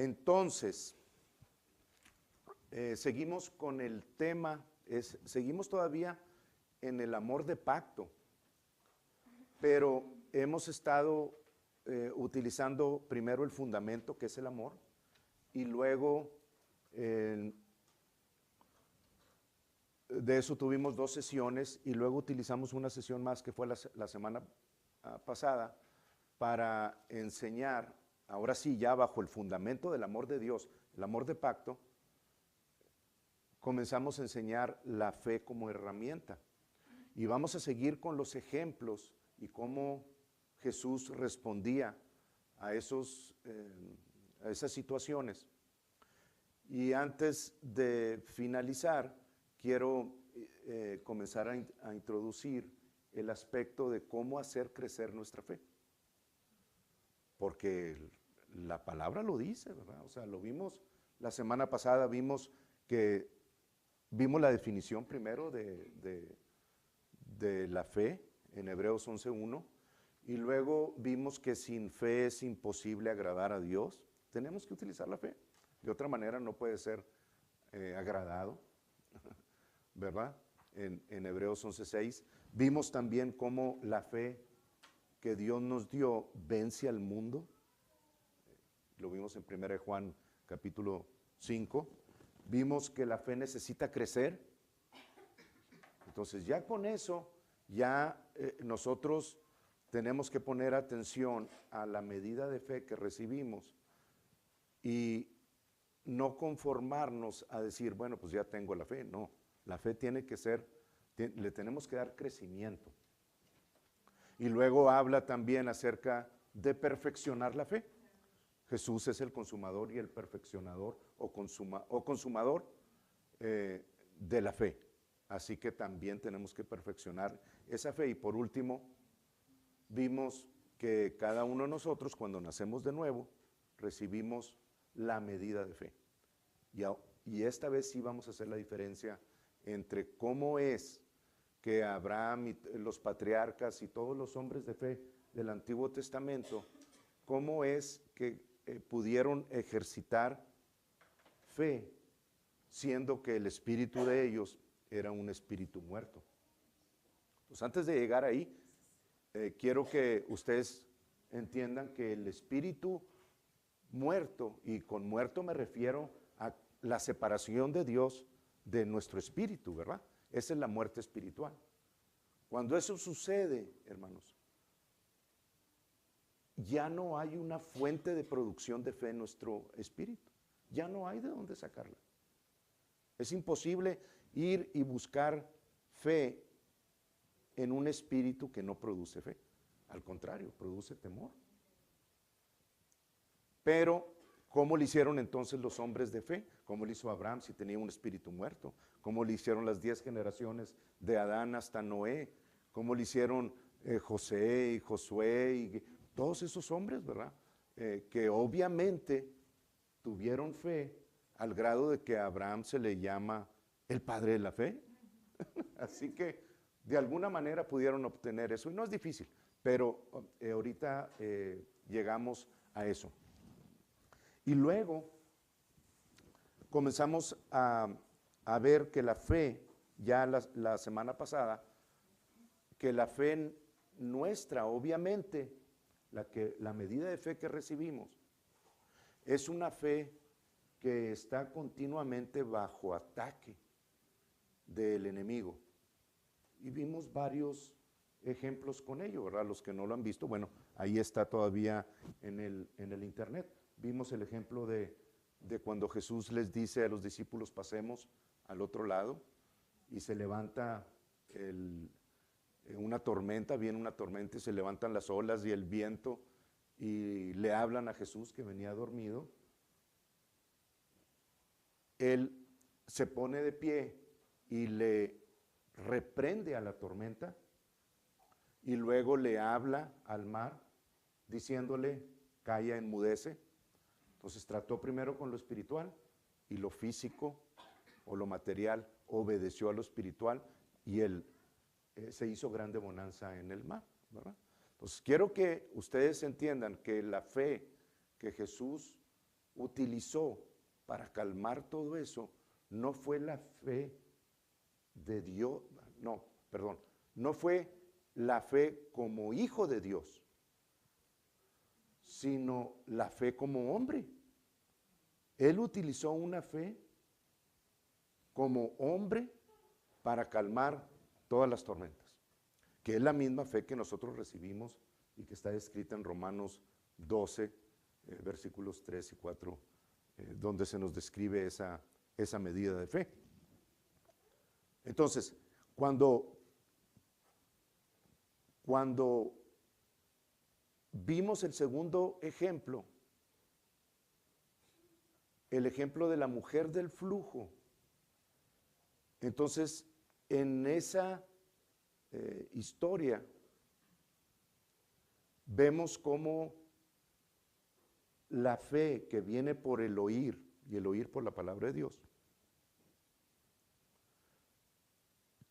Entonces, seguimos con el tema, seguimos todavía en el amor de pacto, pero hemos estado utilizando primero el fundamento, que es el amor, y luego de eso tuvimos 2 sesiones, y luego utilizamos una sesión más que fue la semana pasada para enseñar, ahora sí, ya bajo el fundamento del amor de Dios, el amor de pacto, comenzamos a enseñar la fe como herramienta. Y vamos a seguir con los ejemplos y cómo Jesús respondía a esas situaciones. Y antes de finalizar, quiero comenzar a introducir el aspecto de cómo hacer crecer nuestra fe. Porque la palabra lo dice, ¿verdad? O sea, lo vimos la semana pasada, vimos la definición primero de la fe en Hebreos 11:1, y luego vimos que sin fe es imposible agradar a Dios. Tenemos que utilizar la fe, de otra manera no puede ser agradado, ¿verdad? En Hebreos 11:6 vimos también cómo la fe que Dios nos dio vence al mundo. Lo vimos en 1 Juan capítulo 5. Vimos que la fe necesita crecer. Entonces ya con eso, ya nosotros tenemos que poner atención a la medida de fe que recibimos y no conformarnos a decir, bueno, pues ya tengo la fe. No, la fe tiene que ser, le tenemos que dar crecimiento. Y luego habla también acerca de perfeccionar la fe. Jesús es el consumador y el perfeccionador o consumador de la fe. Así que también tenemos que perfeccionar esa fe. Y por último, vimos que cada uno de nosotros, cuando nacemos de nuevo, recibimos la medida de fe. Y esta vez sí vamos a hacer la diferencia entre cómo es que Abraham y los patriarcas y todos los hombres de fe del Antiguo Testamento, cómo es que pudieron ejercitar fe, siendo que el espíritu de ellos era un espíritu muerto. Pues antes de llegar ahí, quiero que ustedes entiendan que el espíritu muerto, y con muerto me refiero a la separación de Dios de nuestro espíritu, ¿verdad? Esa es la muerte espiritual. Cuando eso sucede, hermanos, ya no hay una fuente de producción de fe en nuestro espíritu. Ya no hay de dónde sacarla. Es imposible ir y buscar fe en un espíritu que no produce fe. Al contrario, produce temor. Pero, ¿cómo le hicieron entonces los hombres de fe? ¿Cómo le hizo Abraham si tenía un espíritu muerto? ¿Cómo le hicieron las 10 generaciones de Adán hasta Noé? ¿Cómo le hicieron José y Josué y todos esos hombres, ¿verdad? Que obviamente tuvieron fe al grado de que a Abraham se le llama el padre de la fe. Así que de alguna manera pudieron obtener eso. Y no es difícil, pero ahorita llegamos a eso. Y luego comenzamos a ver que la fe, ya la semana pasada, que la fe nuestra, obviamente, la medida de fe que recibimos, es una fe que está continuamente bajo ataque del enemigo. Y vimos varios ejemplos con ello, ¿verdad? Los que no lo han visto, bueno, ahí está todavía en el internet. Vimos el ejemplo de cuando Jesús les dice a los discípulos, pasemos al otro lado, y se levanta una tormenta, viene una tormenta y se levantan las olas y el viento, y le hablan a Jesús que venía dormido. Él se pone de pie y le reprende a la tormenta, y luego le habla al mar diciéndole, calla, enmudece. Entonces trató primero con lo espiritual, y lo físico o lo material obedeció a lo espiritual, y se hizo grande bonanza en el mar, ¿verdad? Entonces quiero que ustedes entiendan que la fe que Jesús utilizó para calmar todo eso no fue la fe de Dios, no fue la fe como hijo de Dios, sino la fe como hombre. Él utilizó una fe como hombre para calmar todas las tormentas, que es la misma fe que nosotros recibimos y que está escrita en Romanos 12, versículos 3 y 4, donde se nos describe esa medida de fe. Entonces, cuando vimos el segundo ejemplo, el ejemplo de la mujer del flujo, entonces en esa historia vemos cómo la fe que viene por el oír y el oír por la palabra de Dios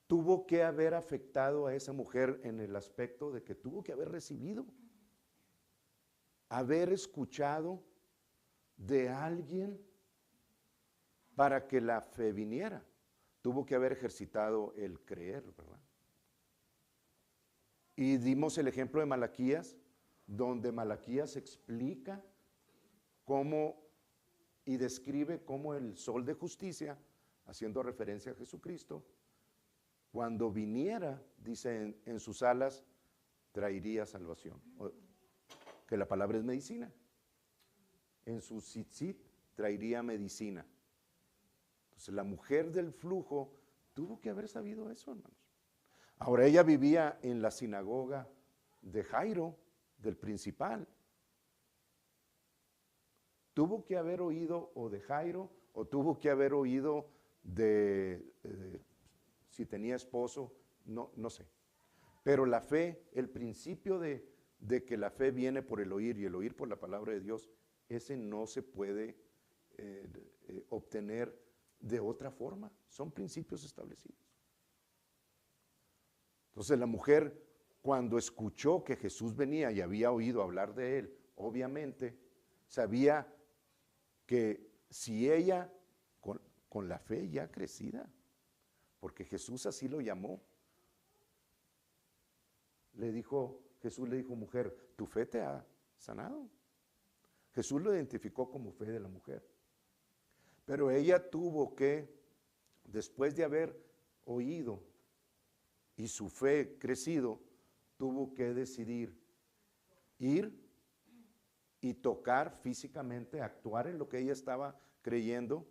tuvo que haber afectado a esa mujer en el aspecto de que tuvo que haber recibido, haber escuchado de alguien para que la fe viniera. Tuvo que haber ejercitado el creer, ¿verdad? Y dimos el ejemplo de Malaquías, donde Malaquías explica cómo y describe cómo el sol de justicia, haciendo referencia a Jesucristo, cuando viniera, dice, en sus alas traería salvación. Que la palabra es medicina. En su tzitzit traería medicina. Entonces la mujer del flujo tuvo que haber sabido eso, hermanos. Ahora ella vivía en la sinagoga de Jairo, del principal. Tuvo que haber oído o de Jairo, o tuvo que haber oído si tenía esposo, no sé. Pero la fe, el principio de que la fe viene por el oír y el oír por la palabra de Dios, ese no se puede obtener de otra forma. Son principios establecidos. Entonces la mujer, cuando escuchó que Jesús venía y había oído hablar de él, obviamente sabía que si ella, con la fe ya crecida, porque Jesús así lo llamó, Jesús le dijo, mujer, tu fe te ha sanado. Jesús lo identificó como fe de la mujer. Pero ella tuvo que, después de haber oído y su fe crecido, tuvo que decidir ir y tocar físicamente, actuar en lo que ella estaba creyendo,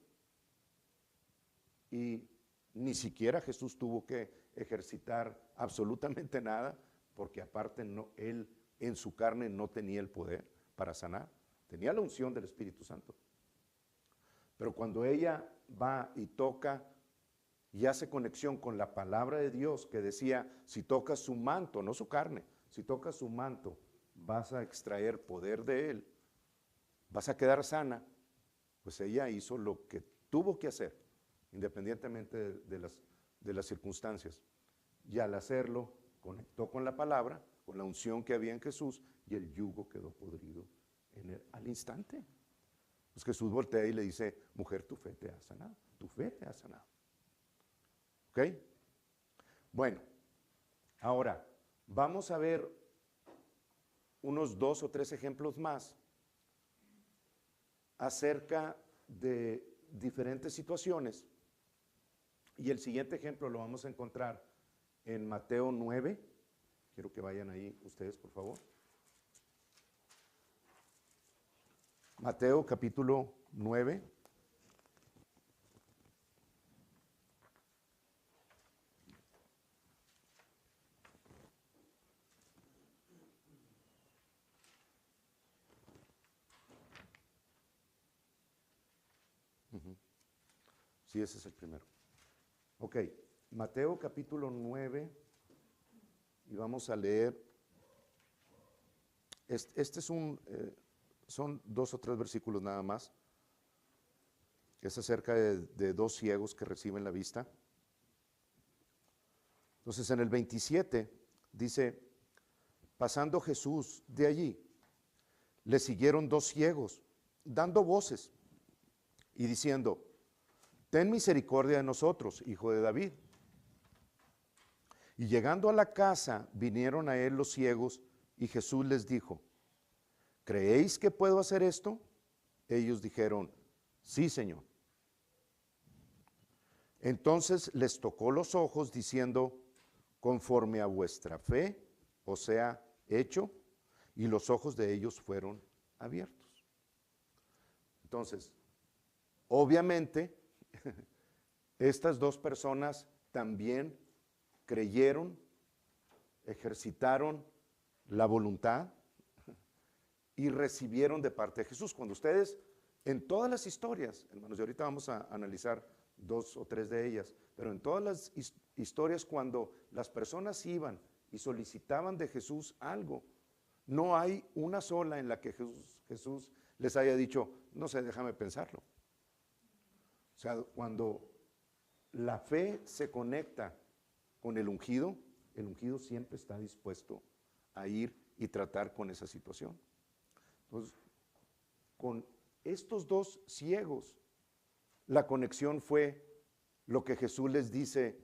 y ni siquiera Jesús tuvo que ejercitar absolutamente nada, porque aparte él en su carne no tenía el poder para sanar, tenía la unción del Espíritu Santo. Pero cuando ella va y toca y hace conexión con la palabra de Dios que decía, si tocas su manto, no su carne, si tocas su manto, vas a extraer poder de él, vas a quedar sana, pues ella hizo lo que tuvo que hacer, independientemente de las circunstancias. Y al hacerlo, conectó con la palabra, con la unción que había en Jesús, y el yugo quedó podrido al instante. Pues Jesús voltea y le dice, mujer, tu fe te ha sanado, tu fe te ha sanado. ¿Ok? Bueno, ahora vamos a ver unos 2 o 3 ejemplos más acerca de diferentes situaciones. Y el siguiente ejemplo lo vamos a encontrar en Mateo 9. Quiero que vayan ahí ustedes, por favor. Mateo capítulo 9. Sí, ese es el primero. Ok, Mateo capítulo 9, y vamos a leer, son 2 o 3 versículos nada más, es acerca de 2 ciegos que reciben la vista. Entonces en el 27 dice, pasando Jesús de allí, le siguieron 2 ciegos dando voces y diciendo: ten misericordia de nosotros, hijo de David. Y llegando a la casa, vinieron a él los ciegos, y Jesús les dijo: ¿creéis que puedo hacer esto? Ellos dijeron: sí, Señor. Entonces les tocó los ojos, diciendo: conforme a vuestra fe os sea hecho, y los ojos de ellos fueron abiertos. Entonces, obviamente, estas dos personas también creyeron, ejercitaron la voluntad y recibieron de parte de Jesús. Cuando ustedes, en todas las historias, hermanos, y ahorita vamos a analizar 2 o 3 de ellas, pero en todas las historias, cuando las personas iban y solicitaban de Jesús algo, no hay una sola en la que Jesús les haya dicho: no sé, déjame pensarlo. O sea, cuando la fe se conecta con el ungido siempre está dispuesto a ir y tratar con esa situación. Entonces, con estos dos ciegos, la conexión fue lo que Jesús les dice: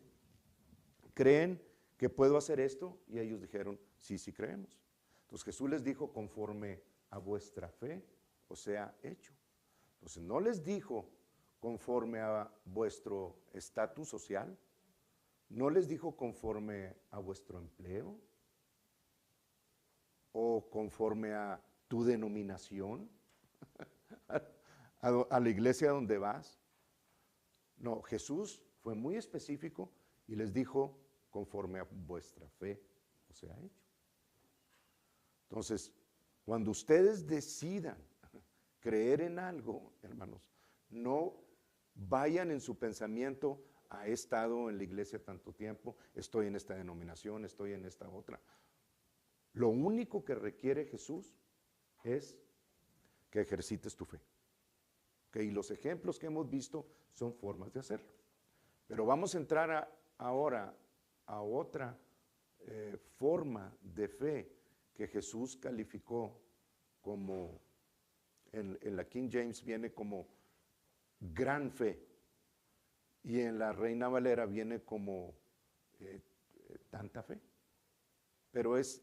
¿creen que puedo hacer esto? Y ellos dijeron: sí, sí creemos. Entonces Jesús les dijo: conforme a vuestra fe os sea hecho. Entonces no les dijo conforme a vuestro estatus social, no les dijo conforme a vuestro empleo o conforme a tu denominación, a la iglesia donde vas. No, Jesús fue muy específico y les dijo: conforme a vuestra fe os sea hecho. Entonces, cuando ustedes decidan creer en algo, hermanos, no vayan en su pensamiento: he estado en la iglesia tanto tiempo, estoy en esta denominación, estoy en esta otra. Lo único que requiere Jesús es que ejercites tu fe. Y los ejemplos que hemos visto son formas de hacerlo. Pero vamos a entrar ahora a otra forma de fe que Jesús calificó como, en la King James viene como gran fe, y en la Reina Valera viene como tanta fe. Pero es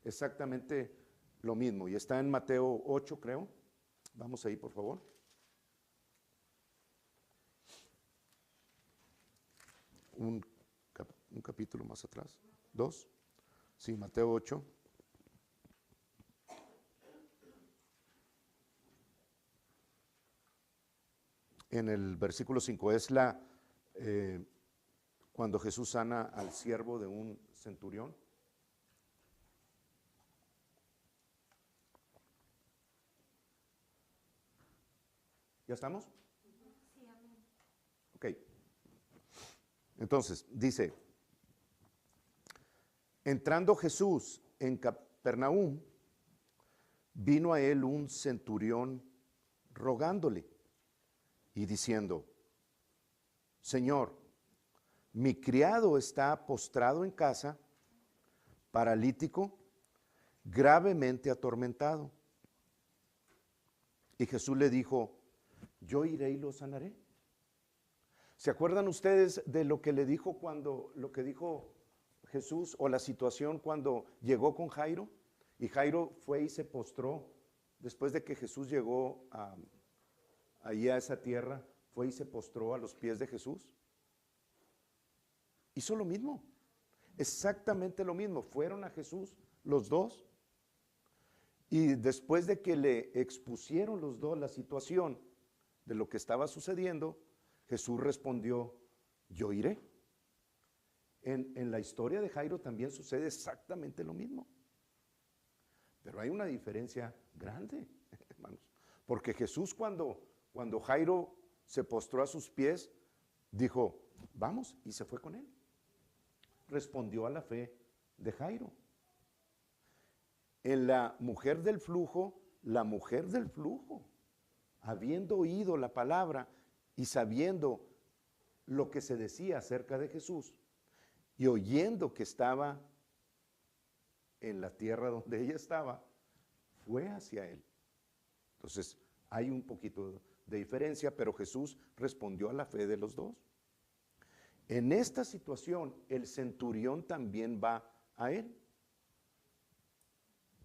exactamente lo mismo, y está en Mateo 8, creo. Vamos ahí, por favor. Un capítulo más atrás. 2. Sí, Mateo 8. En el versículo 5 es cuando Jesús sana al siervo de un centurión. ¿Ya estamos? Sí, amén. Ok. Entonces, dice: entrando Jesús en Capernaum, vino a él un centurión rogándole y diciendo: Señor, mi criado está postrado en casa, paralítico, gravemente atormentado. Y Jesús le dijo: yo iré y lo sanaré. ¿Se acuerdan ustedes de lo que le dijo lo que dijo Jesús, o la situación cuando llegó con Jairo? Y Jairo fue y se postró después de que Jesús llegó allí a esa tierra, fue y se postró a los pies de Jesús. Hizo lo mismo, exactamente lo mismo. Fueron a Jesús los dos, y después de que le expusieron los dos la situación de lo que estaba sucediendo, Jesús respondió: yo iré. En la historia de Jairo también sucede exactamente lo mismo. Pero hay una diferencia grande, hermanos. Porque Jesús, cuando Jairo se postró a sus pies, dijo: vamos, y se fue con él. Respondió a la fe de Jairo. En la mujer del flujo, habiendo oído la palabra y sabiendo lo que se decía acerca de Jesús, y oyendo que estaba en la tierra donde ella estaba, fue hacia él. Entonces, Hay un poquito de diferencia, pero Jesús respondió a la fe de los dos. En esta situación, el centurión también va a él.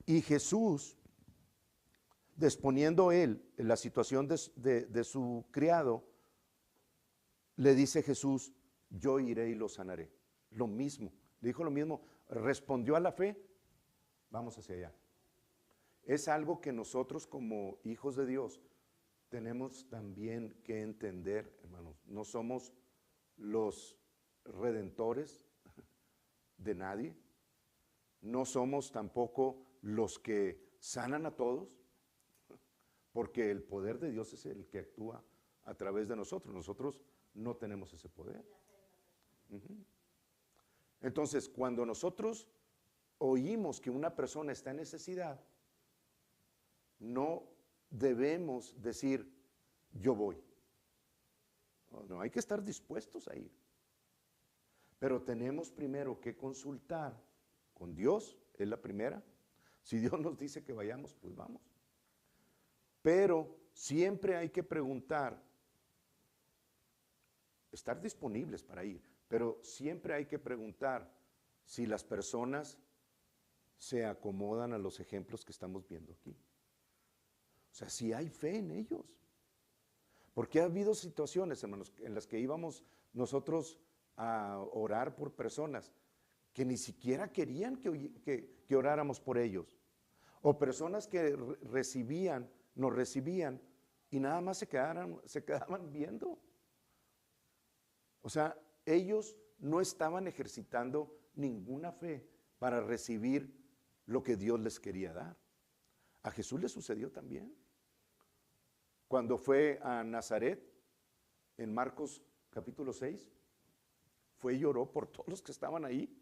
Y Jesús, disponiendo él en la situación de su criado, le dice Jesús, yo iré y lo sanaré. Lo mismo, le dijo lo mismo, respondió a la fe, vamos hacia allá. Es algo que nosotros como hijos de Dios tenemos también que entender, hermanos. No somos los redentores de nadie. No somos tampoco los que sanan a todos, porque el poder de Dios es el que actúa a través de nosotros. Nosotros no tenemos ese poder. Entonces, cuando nosotros oímos que una persona está en necesidad, no debemos decir, yo voy. No, hay que estar dispuestos a ir. Pero tenemos primero que consultar con Dios, es la primera. Si Dios nos dice que vayamos, pues vamos. Pero siempre hay que preguntar, estar disponibles para ir, pero siempre hay que preguntar si las personas se acomodan a los ejemplos que estamos viendo aquí. O sea, si hay fe en ellos. Porque ha habido situaciones, hermanos, en las que íbamos nosotros a orar por personas que ni siquiera querían que oráramos por ellos. O personas que nos recibían y nada más se quedaban viendo. O sea, ellos no estaban ejercitando ninguna fe para recibir lo que Dios les quería dar. A Jesús le sucedió también. Cuando fue a Nazaret, en Marcos capítulo 6, fue y lloró por todos los que estaban ahí.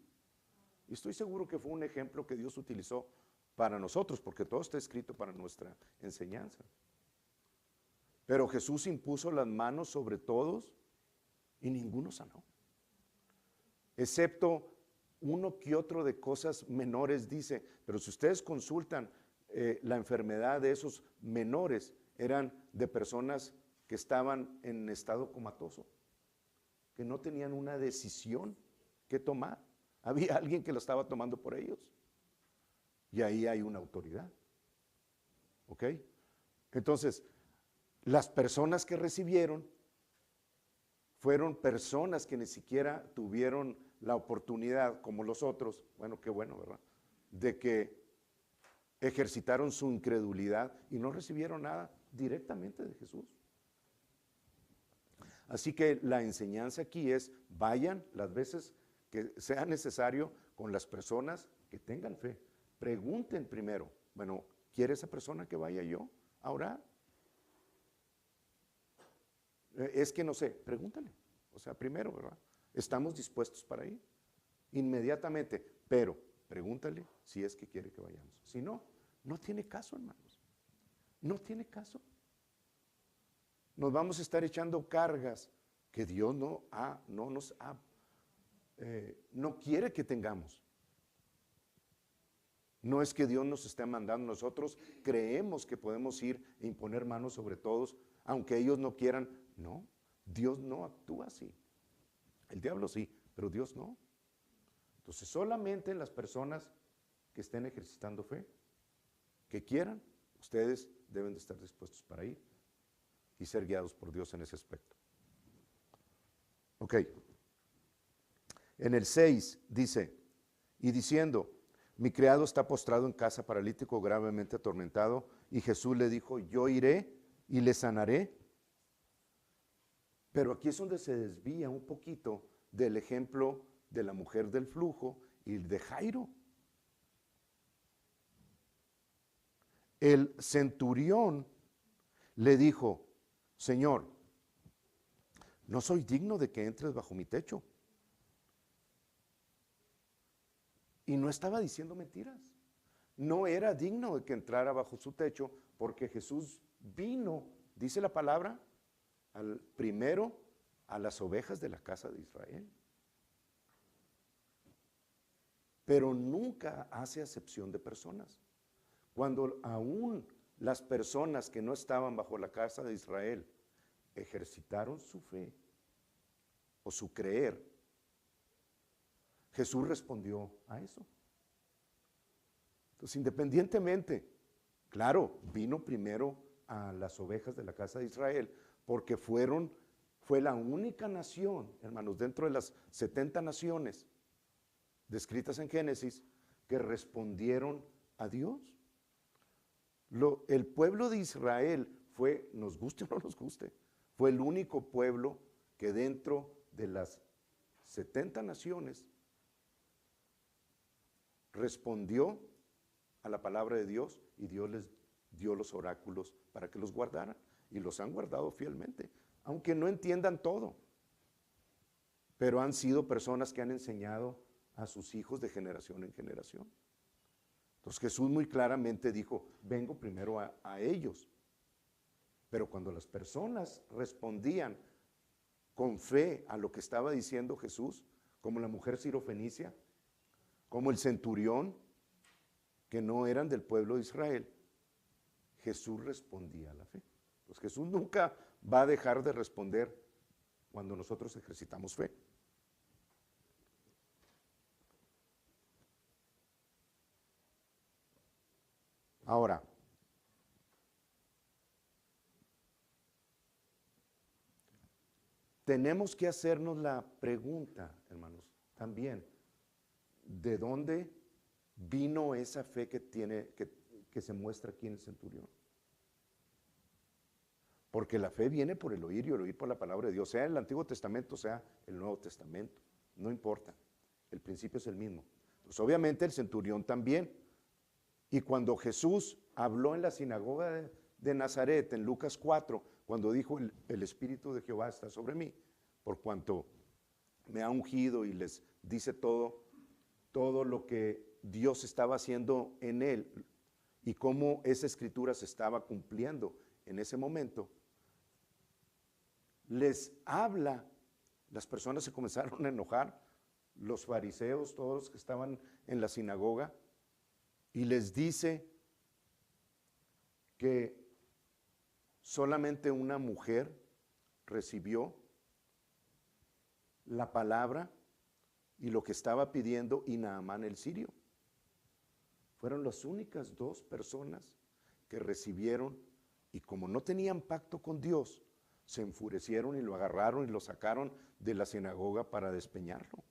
Y estoy seguro que fue un ejemplo que Dios utilizó para nosotros, porque todo está escrito para nuestra enseñanza. Pero Jesús impuso las manos sobre todos y ninguno sanó. Excepto uno que otro de cosas menores, dice, pero si ustedes consultan la enfermedad de esos menores, eran de personas que estaban en estado comatoso, que no tenían una decisión que tomar. Había alguien que lo estaba tomando por ellos. Y ahí hay una autoridad. ¿Ok? Entonces, las personas que recibieron fueron personas que ni siquiera tuvieron la oportunidad, como los otros, bueno, qué bueno, ¿verdad?, de que ejercitaron su incredulidad y no recibieron nada directamente de Jesús. Así que la enseñanza aquí es, vayan las veces que sea necesario con las personas que tengan fe. Pregunten primero, bueno, ¿quiere esa persona que vaya yo a orar? Es que no sé, pregúntale. O sea, primero, ¿verdad? Estamos dispuestos para ir inmediatamente, pero pregúntale si es que quiere que vayamos. Si no, no tiene caso, hermanos. No tiene caso. Nos vamos a estar echando cargas que Dios no quiere que tengamos. No es que Dios nos esté mandando, nosotros creemos que podemos ir e imponer manos sobre todos, aunque ellos no quieran. No, Dios no actúa así. El diablo sí, pero Dios no. Entonces solamente las personas que estén ejercitando fe, que quieran, ustedes deben de estar dispuestos para ir y ser guiados por Dios en ese aspecto. Ok. En el 6 dice, y diciendo, mi criado está postrado en casa, paralítico, gravemente atormentado, y Jesús le dijo, yo iré y le sanaré. Pero aquí es donde se desvía un poquito del ejemplo de la mujer del flujo y de Jairo. El centurión le dijo, Señor, no soy digno de que entres bajo mi techo. Y no estaba diciendo mentiras. No era digno de que entrara bajo su techo porque Jesús vino, dice la palabra, primero a las ovejas de la casa de Israel. Pero nunca hace acepción de personas. Cuando aún las personas que no estaban bajo la casa de Israel ejercitaron su fe o su creer, Jesús respondió a eso. Entonces, independientemente, claro, vino primero a las ovejas de la casa de Israel, porque fue la única nación, hermanos, dentro de las 70 naciones descritas en Génesis, que respondieron a Dios. El pueblo de Israel fue, nos guste o no nos guste, fue el único pueblo que dentro de las 70 naciones respondió a la palabra de Dios, y Dios les dio los oráculos para que los guardaran, y los han guardado fielmente, aunque no entiendan todo, pero han sido personas que han enseñado a sus hijos de generación en generación. Entonces Jesús muy claramente dijo, vengo primero a ellos. Pero cuando las personas respondían con fe a lo que estaba diciendo Jesús, como la mujer sirofenicia, como el centurión, que no eran del pueblo de Israel, Jesús respondía a la fe. Pues Jesús nunca va a dejar de responder cuando nosotros ejercitamos fe. Ahora, tenemos que hacernos la pregunta, hermanos, también, ¿de dónde vino esa fe que se muestra aquí en el centurión? Porque la fe viene por el oír, y el oír por la palabra de Dios, sea el Antiguo Testamento, sea el Nuevo Testamento, no importa, el principio es el mismo. Pues obviamente el centurión también. Y cuando Jesús habló en la sinagoga de Nazaret, en Lucas 4, cuando dijo, el Espíritu de Jehová está sobre mí, por cuanto me ha ungido, y les dice todo lo que Dios estaba haciendo en él, y cómo esa escritura se estaba cumpliendo en ese momento, les habla, las personas se comenzaron a enojar, los fariseos, todos los que estaban en la sinagoga, y les dice que solamente una mujer recibió la palabra y lo que estaba pidiendo, y Naamán el sirio. Fueron las únicas dos personas que recibieron, y como no tenían pacto con Dios, se enfurecieron y lo agarraron y lo sacaron de la sinagoga para despeñarlo.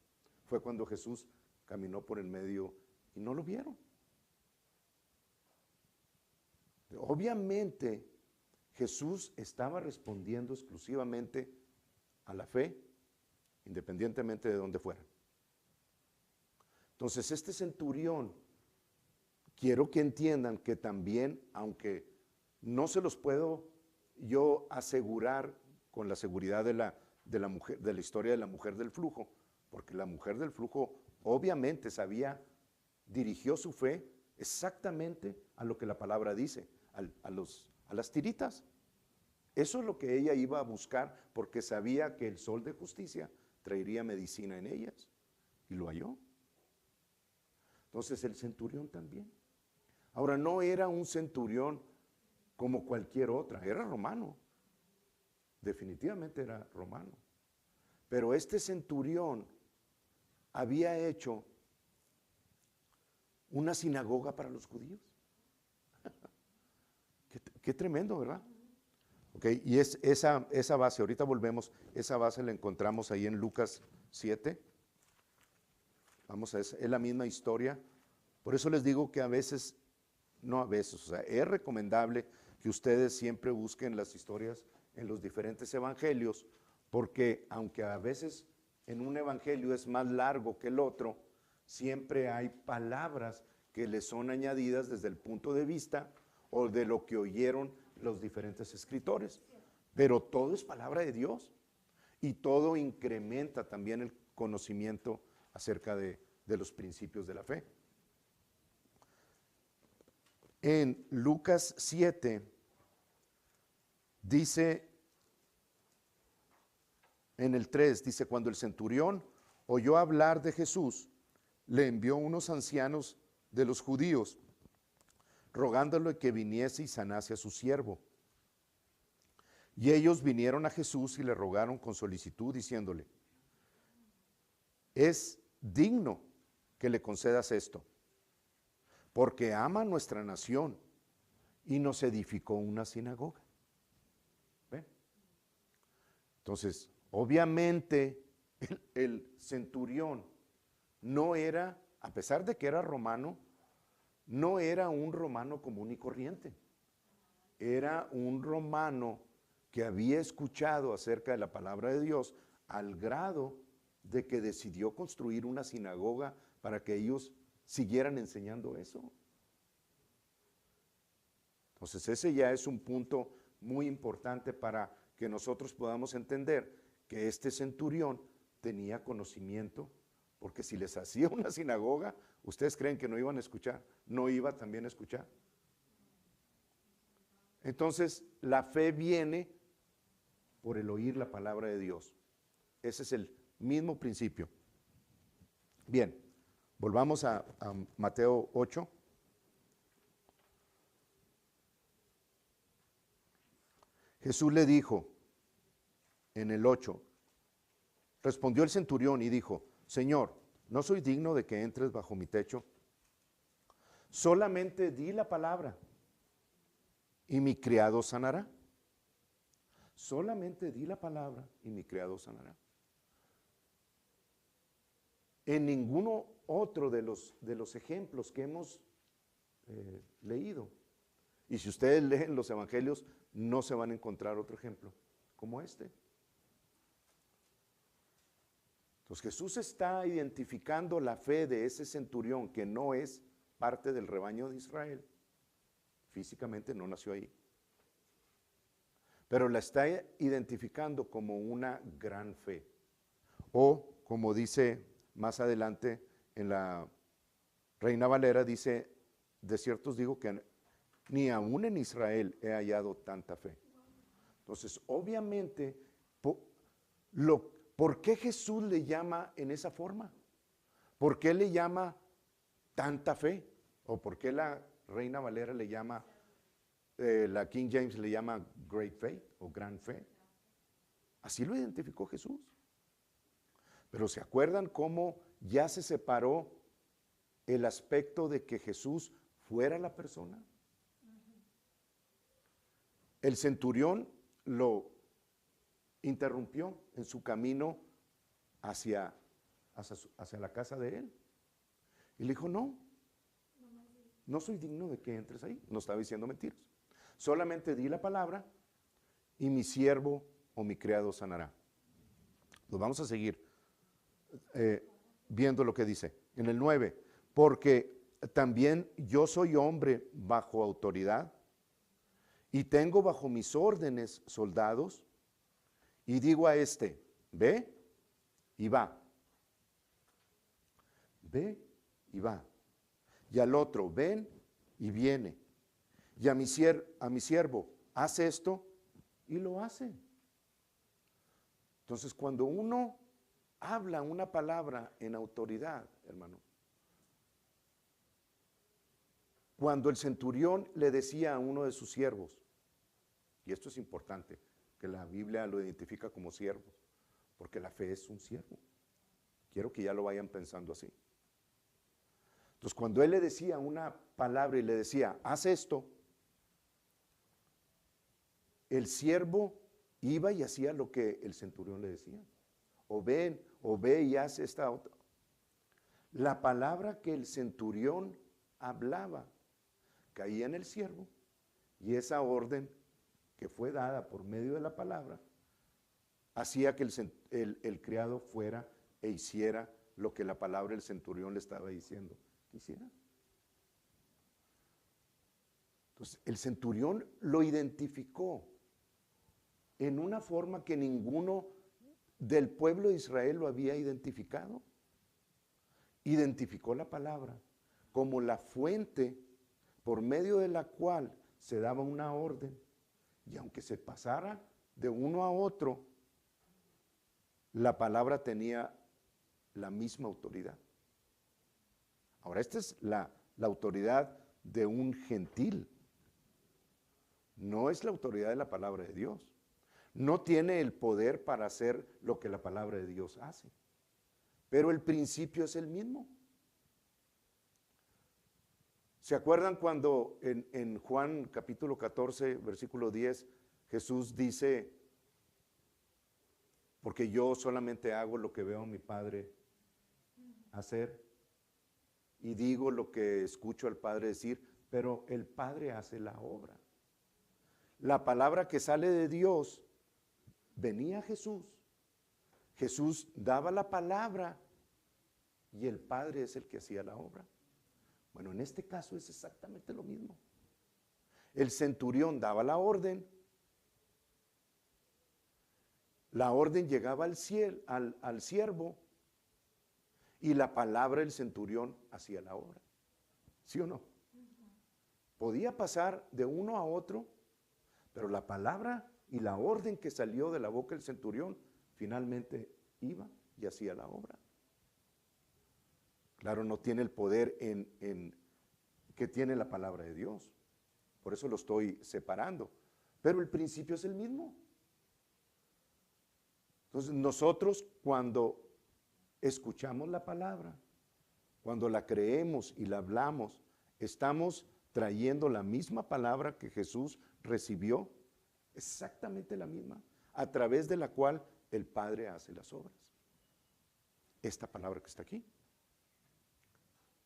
Fue cuando Jesús caminó por el medio y no lo vieron. Obviamente, Jesús estaba respondiendo exclusivamente a la fe, independientemente de dónde fuera. Entonces, este centurión, quiero que entiendan que también, aunque no se los puedo yo asegurar con la seguridad de la mujer, de la historia de la mujer del flujo, porque la mujer del flujo obviamente dirigió su fe exactamente a lo que la palabra dice, a las tiritas. Eso es lo que ella iba a buscar, porque sabía que el sol de justicia traería medicina en ellas, y lo halló. Entonces el centurión también. Ahora, no era un centurión como cualquier otra, era romano, definitivamente era romano. Pero este centurión había hecho una sinagoga para los judíos. Qué tremendo, ¿verdad? Okay, y es esa base, ahorita volvemos, esa base la encontramos ahí en Lucas 7. Vamos a ver, es la misma historia. Por eso les digo que es recomendable que ustedes siempre busquen las historias en los diferentes evangelios, porque aunque a veces en un evangelio es más largo que el otro, siempre hay palabras que le son añadidas desde el punto de vista o de lo que oyeron los diferentes escritores. Pero todo es palabra de Dios, y todo incrementa también el conocimiento acerca de los principios de la fe. En Lucas 7 dice, en el 3, dice, cuando el centurión oyó hablar de Jesús, le envió unos ancianos de los judíos, rogándole que viniese y sanase a su siervo. Y ellos vinieron a Jesús y le rogaron con solicitud, diciéndole: es digno que le concedas esto, porque ama nuestra nación y nos edificó una sinagoga. ¿Ven? Entonces, obviamente, el centurión no era, a pesar de que era romano, no era un romano común y corriente. Era un romano que había escuchado acerca de la palabra de Dios al grado de que decidió construir una sinagoga para que ellos siguieran enseñando eso. Entonces ese ya es un punto muy importante para que nosotros podamos entender que este centurión tenía conocimiento, porque si les hacía una sinagoga, ¿ustedes creen que no iban a escuchar? ¿No iba también a escuchar? Entonces la fe viene por el oír la palabra de Dios. Ese es el mismo principio. Bien, volvamos a Mateo 8. Jesús le dijo en el 8, respondió el centurión y dijo: Señor, no soy digno de que entres bajo mi techo. Solamente di la palabra y mi criado sanará. Solamente di la palabra y mi criado sanará. En ninguno otro de los ejemplos que hemos leído, y si ustedes leen los evangelios, no se van a encontrar otro ejemplo como este. Entonces Jesús está identificando la fe de ese centurión que no es parte del rebaño de Israel. Físicamente no nació ahí, pero la está identificando como una gran fe. O como dice más adelante en la Reina Valera, dice: de cierto os digo que ni aún en Israel he hallado tanta fe. Entonces, obviamente, ¿por qué Jesús le llama en esa forma? ¿Por qué le llama tanta fe? ¿O por qué la Reina Valera le llama, la King James le llama great faith o gran fe? Así lo identificó Jesús. Pero ¿se acuerdan cómo ya se separó el aspecto de que Jesús fuera la persona? El centurión lo interrumpió en su camino hacia la casa de él. Y le dijo: no soy digno de que entres ahí. No estaba diciendo mentiras. Solamente di la palabra y mi siervo o mi criado sanará. Pues vamos a seguir viendo lo que dice. En el 9, porque también yo soy hombre bajo autoridad y tengo bajo mis órdenes soldados, y digo a este: ve y va. Ve y va. Y al otro: ven y viene. Y a mi siervo: haz esto, y lo hace. Entonces, cuando uno habla una palabra en autoridad, hermano, cuando el centurión le decía a uno de sus siervos, y esto es importante, que la Biblia lo identifica como siervo, porque la fe es un siervo. Quiero que ya lo vayan pensando así. Entonces, cuando él le decía una palabra y le decía: haz esto, el siervo iba y hacía lo que el centurión le decía. O ve y haz esta otra. La palabra que el centurión hablaba caía en el siervo, y esa orden que fue dada por medio de la palabra hacía que el criado fuera e hiciera lo que la palabra del centurión le estaba diciendo que hiciera. Entonces, el centurión lo identificó en una forma que ninguno del pueblo de Israel lo había identificado. Identificó la palabra como la fuente por medio de la cual se daba una orden, y aunque se pasara de uno a otro, la palabra tenía la misma autoridad. Ahora, esta es la autoridad de un gentil. No es la autoridad de la palabra de Dios. No tiene el poder para hacer lo que la palabra de Dios hace. Pero el principio es el mismo. ¿Se acuerdan cuando en Juan capítulo 14, versículo 10, Jesús dice, porque yo solamente hago lo que veo a mi Padre hacer y digo lo que escucho al Padre decir, pero el Padre hace la obra? La palabra que sale de Dios venía a Jesús. Jesús daba la palabra y el Padre es el que hacía la obra. Bueno, en este caso es exactamente lo mismo. El centurión daba la orden llegaba al siervo y la palabra del centurión hacía la obra. ¿Sí o no? Podía pasar de uno a otro, pero la palabra y la orden que salió de la boca del centurión finalmente iba y hacía la obra. Claro, no tiene el poder que tiene la palabra de Dios. Por eso lo estoy separando. Pero el principio es el mismo. Entonces nosotros cuando escuchamos la palabra, cuando la creemos y la hablamos, estamos trayendo la misma palabra que Jesús recibió, exactamente la misma, a través de la cual el Padre hace las obras. Esta palabra que está aquí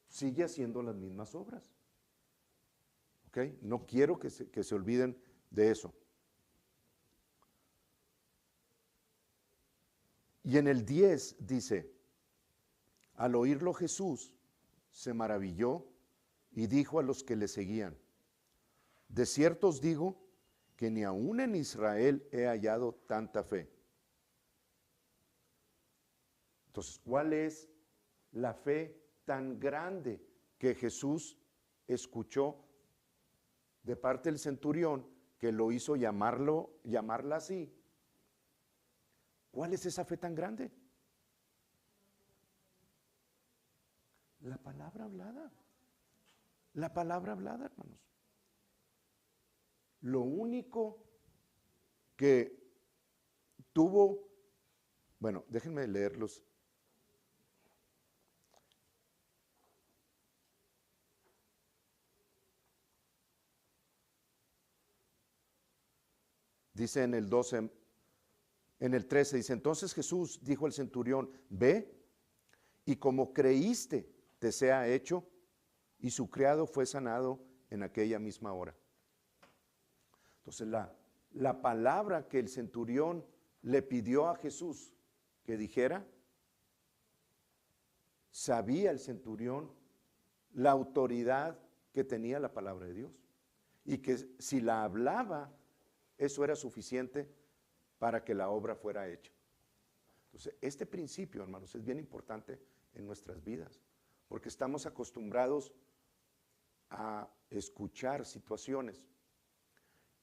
sigue haciendo las mismas obras. ¿Ok? No quiero que se olviden de eso. Y en el 10 dice, al oírlo Jesús se maravilló y dijo a los que le seguían, de cierto os digo que ni aún en Israel he hallado tanta fe. Entonces, ¿cuál es la fe tan grande que Jesús escuchó de parte del centurión que lo hizo llamarla así? ¿Cuál es esa fe tan grande? La palabra hablada. La palabra hablada, hermanos. Lo único que tuvo, bueno, déjenme leerlos. Dice en el 12, en el 13, dice, entonces Jesús dijo al centurión, ve y como creíste te sea hecho, y su criado fue sanado en aquella misma hora. Entonces la palabra que el centurión le pidió a Jesús que dijera, sabía el centurión la autoridad que tenía la palabra de Dios y que si la hablaba, eso era suficiente para que la obra fuera hecha. Entonces, este principio, hermanos, es bien importante en nuestras vidas, porque estamos acostumbrados a escuchar situaciones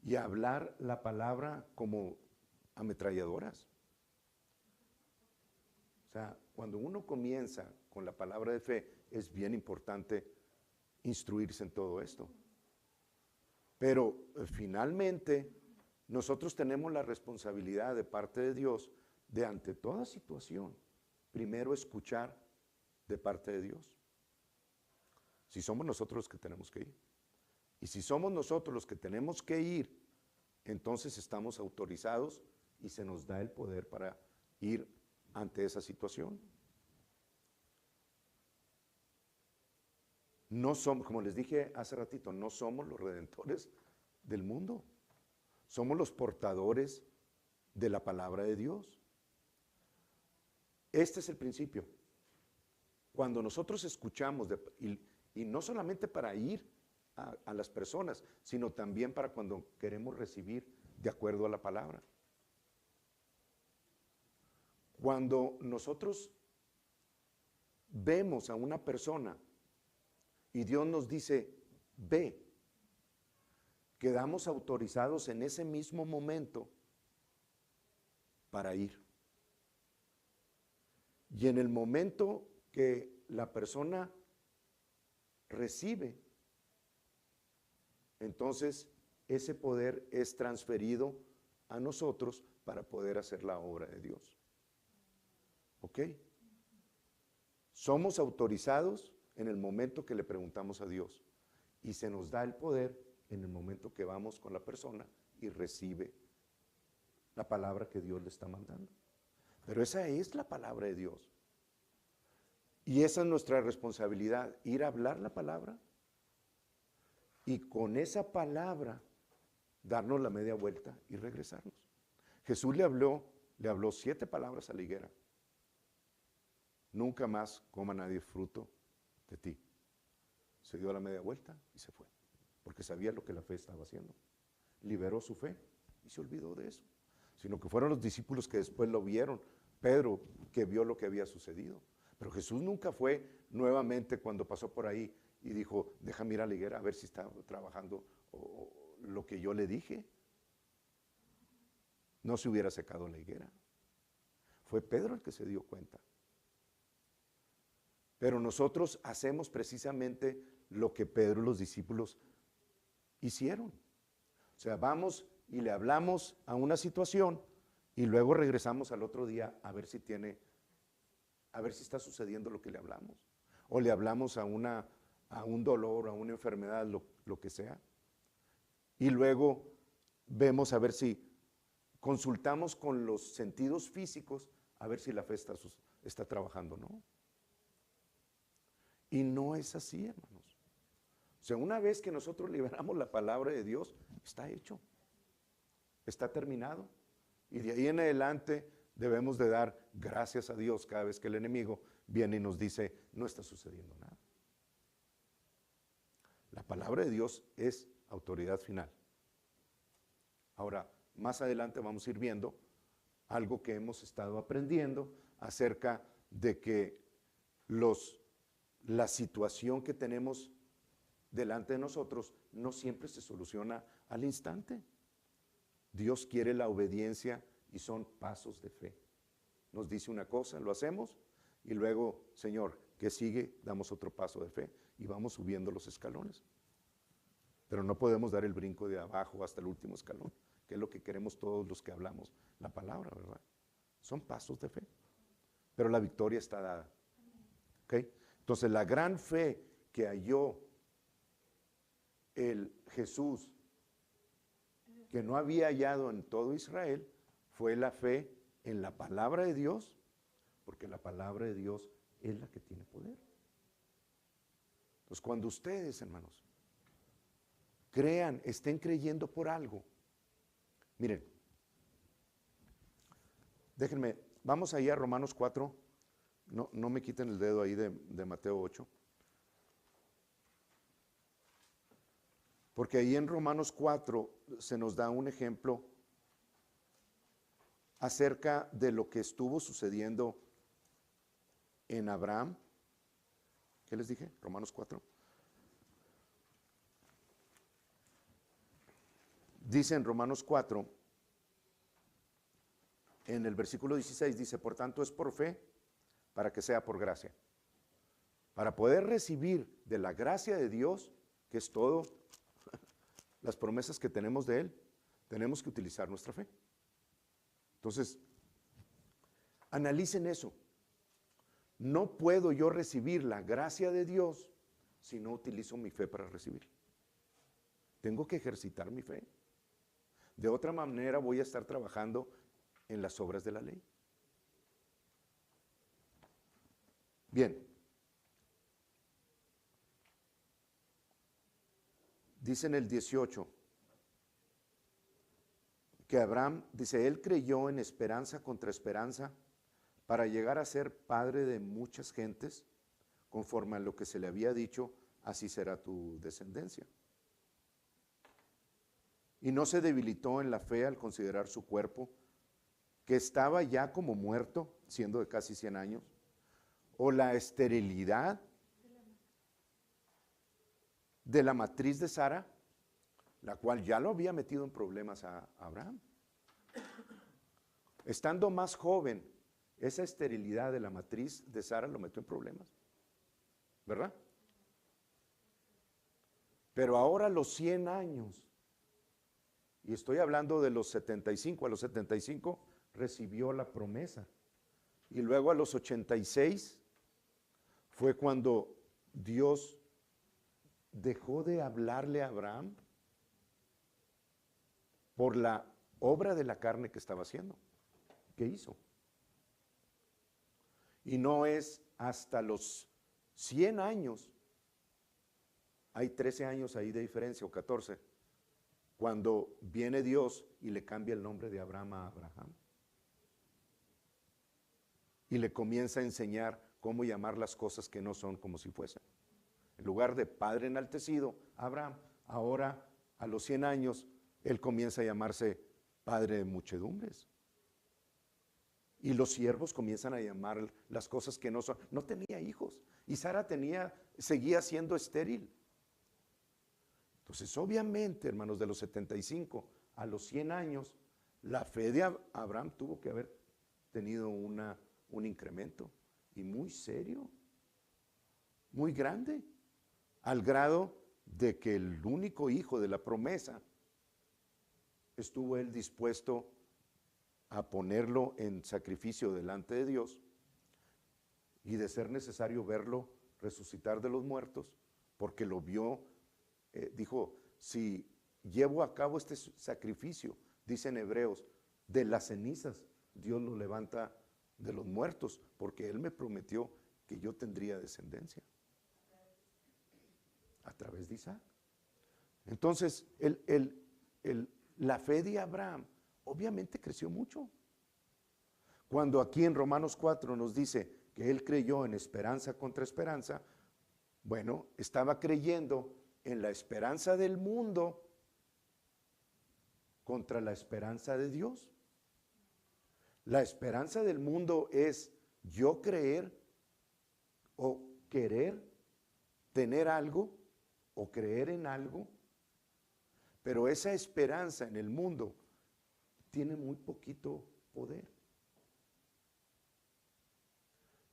y a hablar la palabra como ametralladoras. O sea, cuando uno comienza con la palabra de fe, es bien importante instruirse en todo esto. Pero finalmente, nosotros tenemos la responsabilidad de parte de Dios de ante toda situación, primero escuchar de parte de Dios. Si somos nosotros los que tenemos que ir. Y si somos nosotros los que tenemos que ir, entonces estamos autorizados y se nos da el poder para ir ante esa situación. No somos, como les dije hace ratito, no somos los redentores del mundo. Somos los portadores de la palabra de Dios. Este es el principio. Cuando nosotros escuchamos, y no solamente para ir a las personas, sino también para cuando queremos recibir de acuerdo a la palabra. Cuando nosotros vemos a una persona y Dios nos dice, ve, quedamos autorizados en ese mismo momento para ir. Y en el momento que la persona recibe entonces ese poder es transferido a nosotros para poder hacer la obra de Dios. ¿Ok? Somos autorizados en el momento que le preguntamos a Dios y se nos da el poder en el momento que vamos con la persona y recibe la palabra que Dios le está mandando. Pero esa es la palabra de Dios. Y esa es nuestra responsabilidad, ir a hablar la palabra y con esa palabra darnos la media vuelta y regresarnos. Jesús le habló 7 palabras a la higuera. Nunca más coma nadie fruto de ti. Se dio la media vuelta y se fue, porque sabía lo que la fe estaba haciendo. Liberó su fe y se olvidó de eso. Sino que fueron los discípulos que después lo vieron. Pedro, que vio lo que había sucedido. Pero Jesús nunca fue nuevamente cuando pasó por ahí y dijo, déjame ir a la higuera a ver si está trabajando lo que yo le dije. No se hubiera secado la higuera. Fue Pedro el que se dio cuenta. Pero nosotros hacemos precisamente lo que Pedro y los discípulos hicieron. O sea, vamos y le hablamos a una situación y luego regresamos al otro día a ver si está sucediendo lo que le hablamos. O le hablamos a un dolor, a una enfermedad, lo que sea. Y luego vemos a ver si consultamos con los sentidos físicos a ver si la fe está trabajando o no. Y no es así, hermanos. O sea, una vez que nosotros liberamos la palabra de Dios, está hecho. Está terminado. Y de ahí en adelante debemos de dar gracias a Dios cada vez que el enemigo viene y nos dice, no está sucediendo nada. La palabra de Dios es autoridad final. Ahora, más adelante vamos a ir viendo algo que hemos estado aprendiendo acerca de que la situación que tenemos delante de nosotros no siempre se soluciona al instante. Dios quiere la obediencia y son pasos de fe. Nos dice una cosa, lo hacemos y luego, Señor, ¿qué sigue? Damos otro paso de fe y vamos subiendo los escalones. Pero no podemos dar el brinco de abajo hasta el último escalón, que es lo que queremos todos los que hablamos la palabra, ¿verdad? Son pasos de fe, pero la victoria está dada. ¿Ok? Entonces la gran fe que halló el Jesús, que no había hallado en todo Israel, fue la fe en la palabra de Dios, porque la palabra de Dios es la que tiene poder. Entonces cuando ustedes, hermanos, crean, estén creyendo por algo, miren, déjenme, vamos ahí a Romanos 4, no me quiten el dedo ahí de Mateo 8, porque ahí en Romanos 4 se nos da un ejemplo acerca de lo que estuvo sucediendo en Abraham. ¿Qué les dije? Romanos 4. Dice en Romanos 4, en el versículo 16, dice, por tanto es por fe, para que sea por gracia. Para poder recibir de la gracia de Dios, que es todo, las promesas que tenemos de Él, tenemos que utilizar nuestra fe. Entonces, analicen eso. No puedo yo recibir la gracia de Dios si no utilizo mi fe para recibirla. Tengo que ejercitar mi fe. De otra manera voy a estar trabajando en las obras de la ley. Bien. Dice en el 18 que Abraham, dice, él creyó en esperanza contra esperanza para llegar a ser padre de muchas gentes, conforme a lo que se le había dicho, así será tu descendencia. Y no se debilitó en la fe al considerar su cuerpo, que estaba ya como muerto, siendo de casi 100 años, o la esterilidad de la matriz de Sara, la cual ya lo había metido en problemas a Abraham. Estando más joven, esa esterilidad de la matriz de Sara lo metió en problemas, ¿verdad? Pero ahora a los 100 años, y estoy hablando de los 75, a los 75 recibió la promesa. Y luego a los 86 fue cuando Dios dejó de hablarle a Abraham por la obra de la carne que estaba haciendo. ¿Qué hizo? Y no es hasta los 100 años, hay 13 años ahí de diferencia o 14, cuando viene Dios y le cambia el nombre de Abraham a Abraham. Y le comienza a enseñar cómo llamar las cosas que no son como si fuesen. En lugar de padre enaltecido, Abraham, ahora a los 100 años, él comienza a llamarse padre de muchedumbres. Y los siervos comienzan a llamar las cosas que no son. No tenía hijos. Y Sara seguía siendo estéril. Entonces, obviamente, hermanos, de los 75 a los 100 años, la fe de Abraham tuvo que haber tenido un incremento. Y muy serio. Muy grande. Al grado de que el único hijo de la promesa estuvo él dispuesto a ponerlo en sacrificio delante de Dios y de ser necesario verlo resucitar de los muertos, porque lo vio, dijo, si llevo a cabo este sacrificio, dicen Hebreos, de las cenizas, Dios lo levanta de los muertos, porque Él me prometió que yo tendría descendencia a través de Isaac. Entonces, la fe de Abraham obviamente creció mucho. Cuando aquí en Romanos 4 nos dice que él creyó en esperanza contra esperanza, bueno, estaba creyendo en la esperanza del mundo contra la esperanza de Dios. La esperanza del mundo es yo creer o querer tener algo o creer en algo, pero esa esperanza en el mundo tiene muy poquito poder.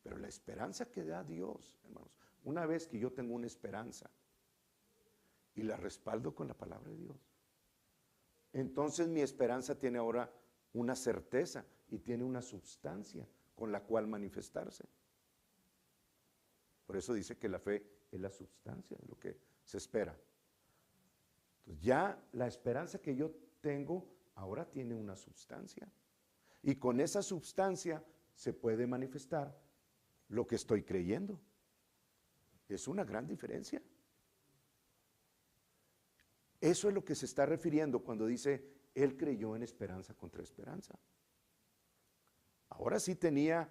Pero la esperanza que da Dios, hermanos, una vez que yo tengo una esperanza y la respaldo con la palabra de Dios, entonces mi esperanza tiene ahora una certeza y tiene una substancia con la cual manifestarse. Por eso dice que la fe es la substancia de lo que se espera. Entonces ya la esperanza que yo tengo ahora tiene una substancia. Y con esa substancia se puede manifestar lo que estoy creyendo. Es una gran diferencia. Eso es lo que se está refiriendo cuando dice, él creyó en esperanza contra esperanza. Ahora sí tenía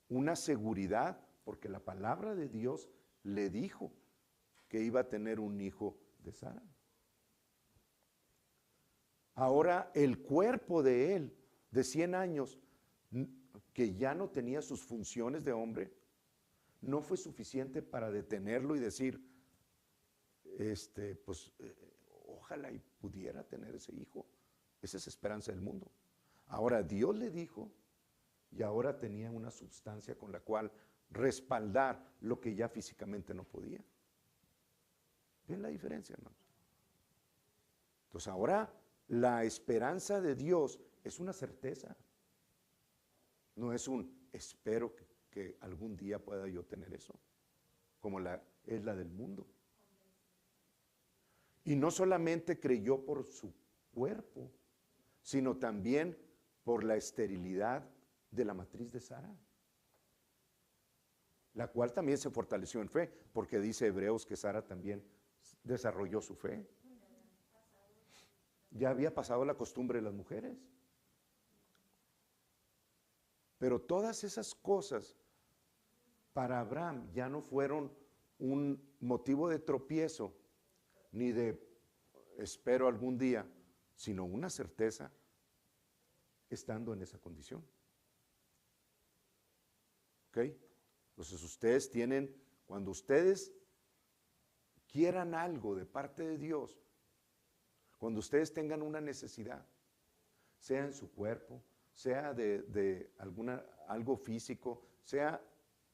una seguridad, porque la palabra de Dios le dijo que iba a tener un hijo de Sara. Ahora el cuerpo de él, de 100 años, que ya no tenía sus funciones de hombre, no fue suficiente para detenerlo y decir, ojalá y pudiera tener ese hijo. Esa es esperanza del mundo. Ahora Dios le dijo, y ahora tenía una substancia con la cual respaldar lo que ya físicamente no podía. ¿Ven la diferencia, hermanos? Entonces ahora la esperanza de Dios es una certeza. No es un espero que algún día pueda yo tener eso, como es la del mundo. Y no solamente creyó por su cuerpo, sino también por la esterilidad de la matriz de Sara, la cual también se fortaleció en fe, porque dice Hebreos que Sara también desarrolló su fe. Ya había pasado la costumbre de las mujeres. Pero todas esas cosas para Abraham ya no fueron un motivo de tropiezo, ni de espero algún día, sino una certeza estando en esa condición. ¿Ok? Entonces ustedes tienen, cuando ustedes quieran algo de parte de Dios, cuando ustedes tengan una necesidad, sea en su cuerpo, sea de algo físico, sea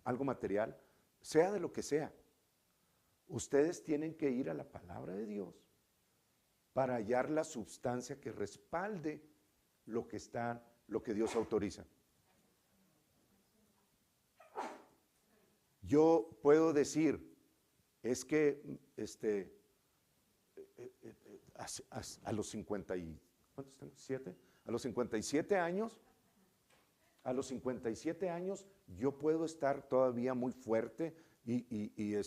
algo material, sea de lo que sea, Ustedes tienen que ir a la palabra de Dios para hallar la substancia que respalde lo que Dios autoriza. Yo puedo decir, es que a los 50 y, ¿cuántos tengo? ¿7? A los 57 años, yo puedo estar todavía muy fuerte y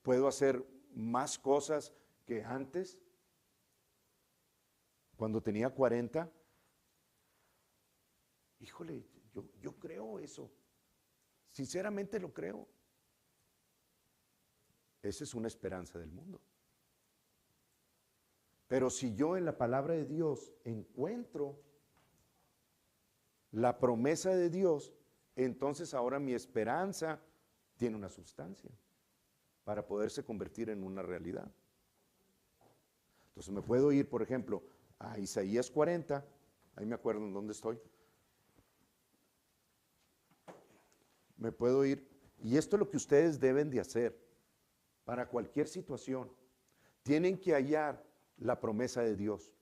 puedo hacer más cosas que antes, cuando tenía 40. Híjole, yo creo eso. Sinceramente lo creo. Esa es una esperanza del mundo. Pero si yo en la palabra de Dios encuentro la promesa de Dios, entonces ahora mi esperanza tiene una sustancia para poderse convertir en una realidad. Entonces me puedo ir, por ejemplo, a Isaías 40, ahí me acuerdo en dónde estoy. Me puedo ir, y esto es lo que ustedes deben de hacer para cualquier situación. Tienen que hallar la promesa de Dios.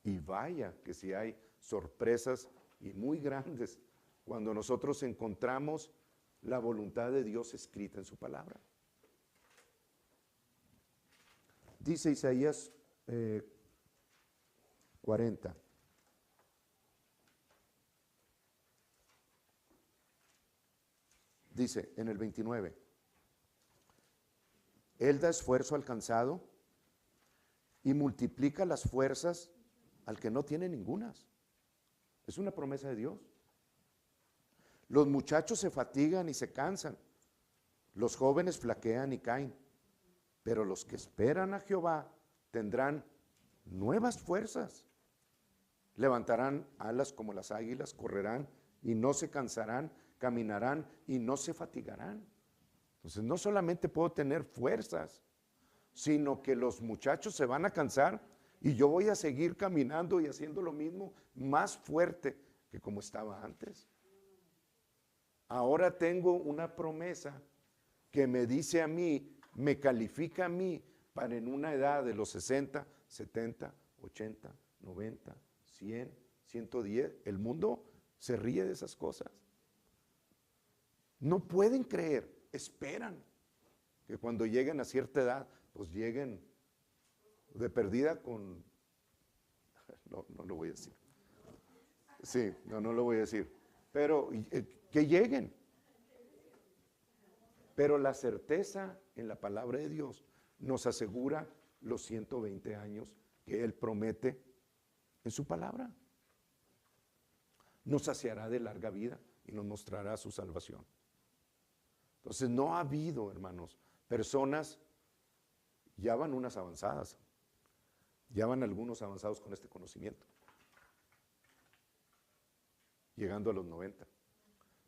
Y vaya que si hay sorpresas y muy grandes cuando nosotros encontramos la voluntad de Dios escrita en su palabra. Dice Isaías 40. Dice en el 29. Él da esfuerzo al cansado y multiplica las fuerzas al que no tiene ningunas. Es una promesa de Dios. Los muchachos se fatigan y se cansan. Los jóvenes flaquean y caen. Pero los que esperan a Jehová tendrán nuevas fuerzas. Levantarán alas como las águilas, correrán y no se cansarán, caminarán y no se fatigarán. Entonces no solamente puedo tener fuerzas, sino que los muchachos se van a cansar y yo voy a seguir caminando y haciendo lo mismo, más fuerte que como estaba antes. Ahora tengo una promesa que me dice a mí, me califica a mí para en una edad de los 60, 70, 80, 90, 100, 110. El mundo se ríe de esas cosas. No pueden creer, esperan que cuando lleguen a cierta edad, pues lleguen de perdida con... No lo voy a decir. Sí, no lo voy a decir. Pero que lleguen. Pero la certeza en la palabra de Dios nos asegura los 120 años que Él promete en su palabra. Nos saciará de larga vida y nos mostrará su salvación. Entonces no ha habido, hermanos, personas, ya van unas avanzadas, ya van algunos avanzados con este conocimiento, llegando a los 90.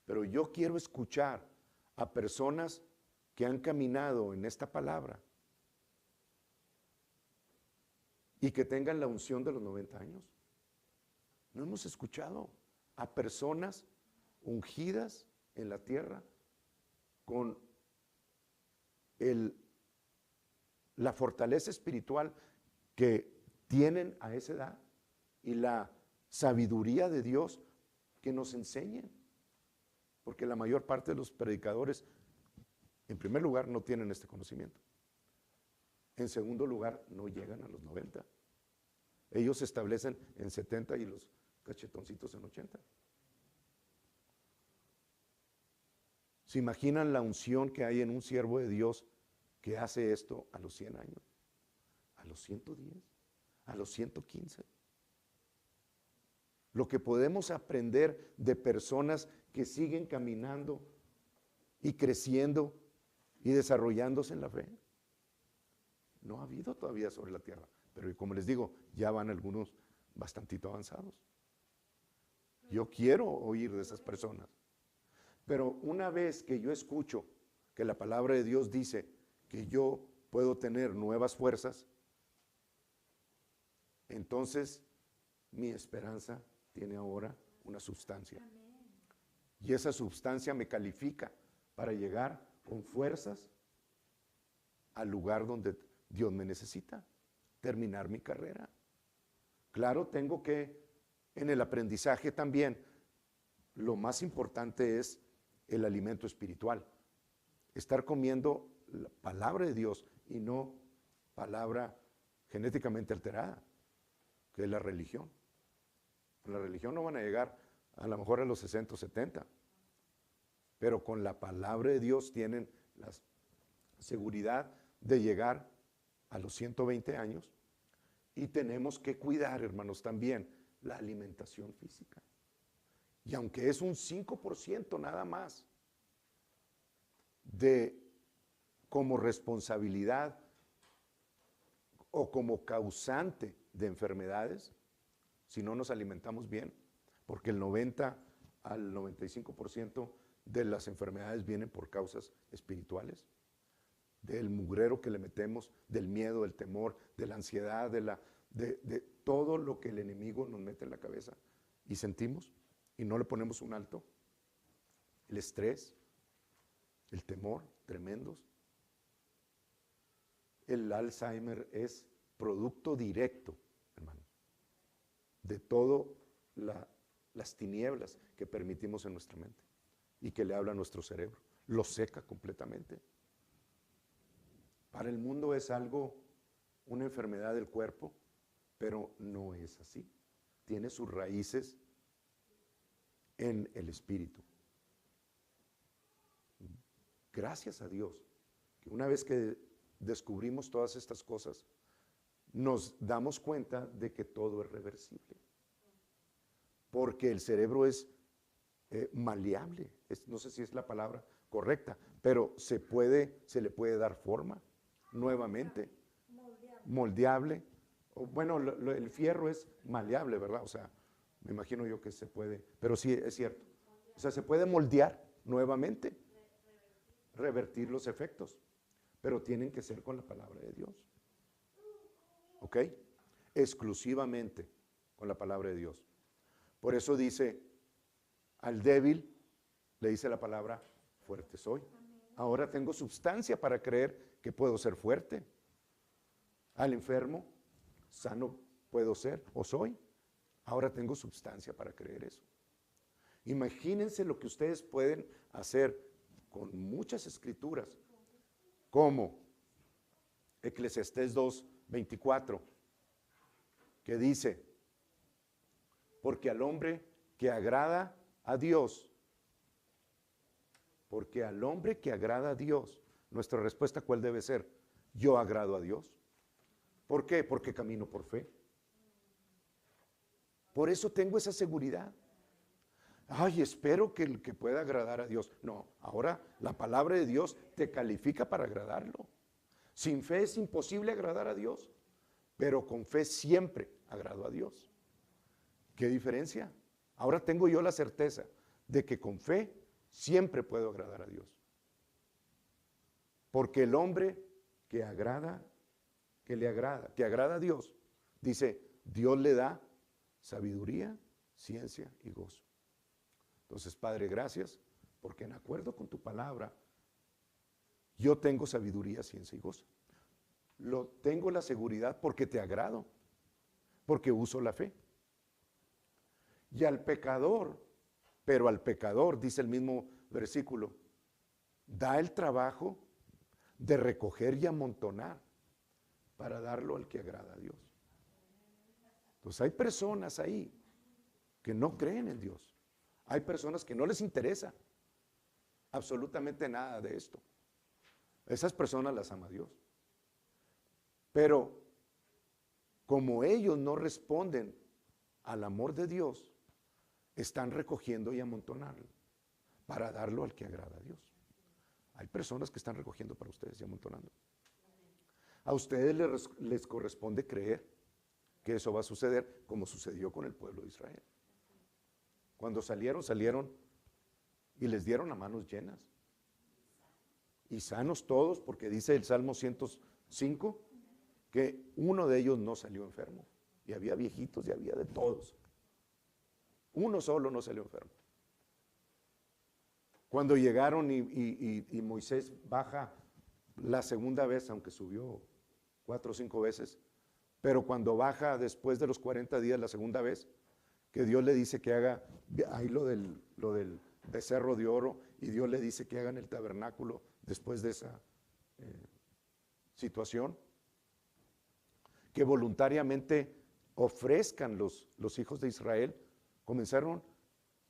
Pero yo quiero escuchar a personas que han caminado en esta palabra y que tengan la unción de los 90 años. No hemos escuchado a personas ungidas en la tierra con la fortaleza espiritual que tienen a esa edad y la sabiduría de Dios que nos enseñen. Porque la mayor parte de los predicadores, en primer lugar, no tienen este conocimiento. En segundo lugar, no llegan a los 90. Ellos se establecen en 70 y los cachetoncitos en 80. ¿Se imaginan la unción que hay en un siervo de Dios que hace esto a los 100 años? A los 110, a los 115. Lo que podemos aprender de personas que siguen caminando y creciendo y desarrollándose en la fe. No ha habido todavía sobre la tierra, pero como les digo, ya van algunos bastantito avanzados. Yo quiero oír de esas personas. Pero una vez que yo escucho que la palabra de Dios dice que yo puedo tener nuevas fuerzas, entonces mi esperanza tiene ahora una sustancia. Y esa sustancia me califica para llegar con fuerzas al lugar donde Dios me necesita, terminar mi carrera. Claro, tengo que, en el aprendizaje también, lo más importante es el alimento espiritual. Estar comiendo la palabra de Dios y no palabra genéticamente alterada, que es la religión. Con la religión no van a llegar a lo mejor a los 60 o 70, pero con la palabra de Dios tienen la seguridad de llegar a los 120 años. Y tenemos que cuidar, hermanos, también la alimentación física. Y aunque es un 5% nada más de como responsabilidad o como causante de enfermedades, si no nos alimentamos bien, porque el 90 al 95% de las enfermedades vienen por causas espirituales, del mugrero que le metemos, del miedo, del temor, de la ansiedad, de todo lo que el enemigo nos mete en la cabeza y sentimos y no le ponemos un alto. El estrés, el temor, tremendos. El Alzheimer es producto directo, hermano, de todas las tinieblas que permitimos en nuestra mente y que le habla a nuestro cerebro. Lo seca completamente. Para el mundo es algo, una enfermedad del cuerpo, pero no es así. Tiene sus raíces en el espíritu. Gracias a Dios, que una vez que descubrimos todas estas cosas, nos damos cuenta de que todo es reversible. Porque el cerebro es maleable, no sé si es la palabra correcta, pero se le puede dar forma nuevamente, moldeable. Bueno, el fierro es maleable, ¿verdad? O sea, me imagino yo que se puede, pero sí es cierto. O sea, se puede moldear nuevamente, revertir los efectos, pero tienen que ser con la palabra de Dios. ¿Ok? Exclusivamente con la palabra de Dios. Por eso dice, al débil le dice la palabra, fuerte soy. Ahora tengo substancia para creer que puedo ser fuerte. Al enfermo, sano puedo ser o soy. Ahora tengo substancia para creer eso. Imagínense lo que ustedes pueden hacer con muchas escrituras, como Eclesiastés 2:24, que dice, porque al hombre que agrada a Dios, porque al hombre que agrada a Dios, nuestra respuesta ¿cuál debe ser? Yo agrado a Dios. ¿Por qué? Porque camino por fe. Por eso tengo esa seguridad. Ay, espero que pueda agradar a Dios. No, ahora la palabra de Dios te califica para agradarlo. Sin fe es imposible agradar a Dios, pero con fe siempre agrado a Dios. ¿Qué diferencia? Ahora tengo yo la certeza de que con fe siempre puedo agradar a Dios. Porque el hombre que agrada a Dios, dice, Dios le da sabiduría, ciencia y gozo. Entonces, Padre, gracias, porque en acuerdo con tu palabra, yo tengo sabiduría, ciencia y gozo. Tengo la seguridad porque te agrado, porque uso la fe. Y al pecador, pero al pecador, dice el mismo versículo, da el trabajo de recoger y amontonar para darlo al que agrada a Dios. Entonces hay personas ahí que no creen en Dios. Hay personas que no les interesa absolutamente nada de esto. Esas personas las ama Dios. Pero como ellos no responden al amor de Dios, están recogiendo y amontonando para darlo al que agrada a Dios. Hay personas que están recogiendo para ustedes y amontonando. A ustedes les corresponde creer que eso va a suceder como sucedió con el pueblo de Israel. Cuando salieron y les dieron a manos llenas. Y sanos todos, porque dice el Salmo 105 que uno de ellos no salió enfermo. Y había viejitos y había de todos. Uno solo no salió enfermo. Cuando llegaron y Moisés baja la segunda vez, aunque subió 4 o 5 veces, pero cuando baja después de los 40 días la segunda vez, que Dios le dice que haga, ahí lo del becerro de oro, y Dios le dice que hagan el tabernáculo después de esa situación, que voluntariamente ofrezcan los hijos de Israel, comenzaron,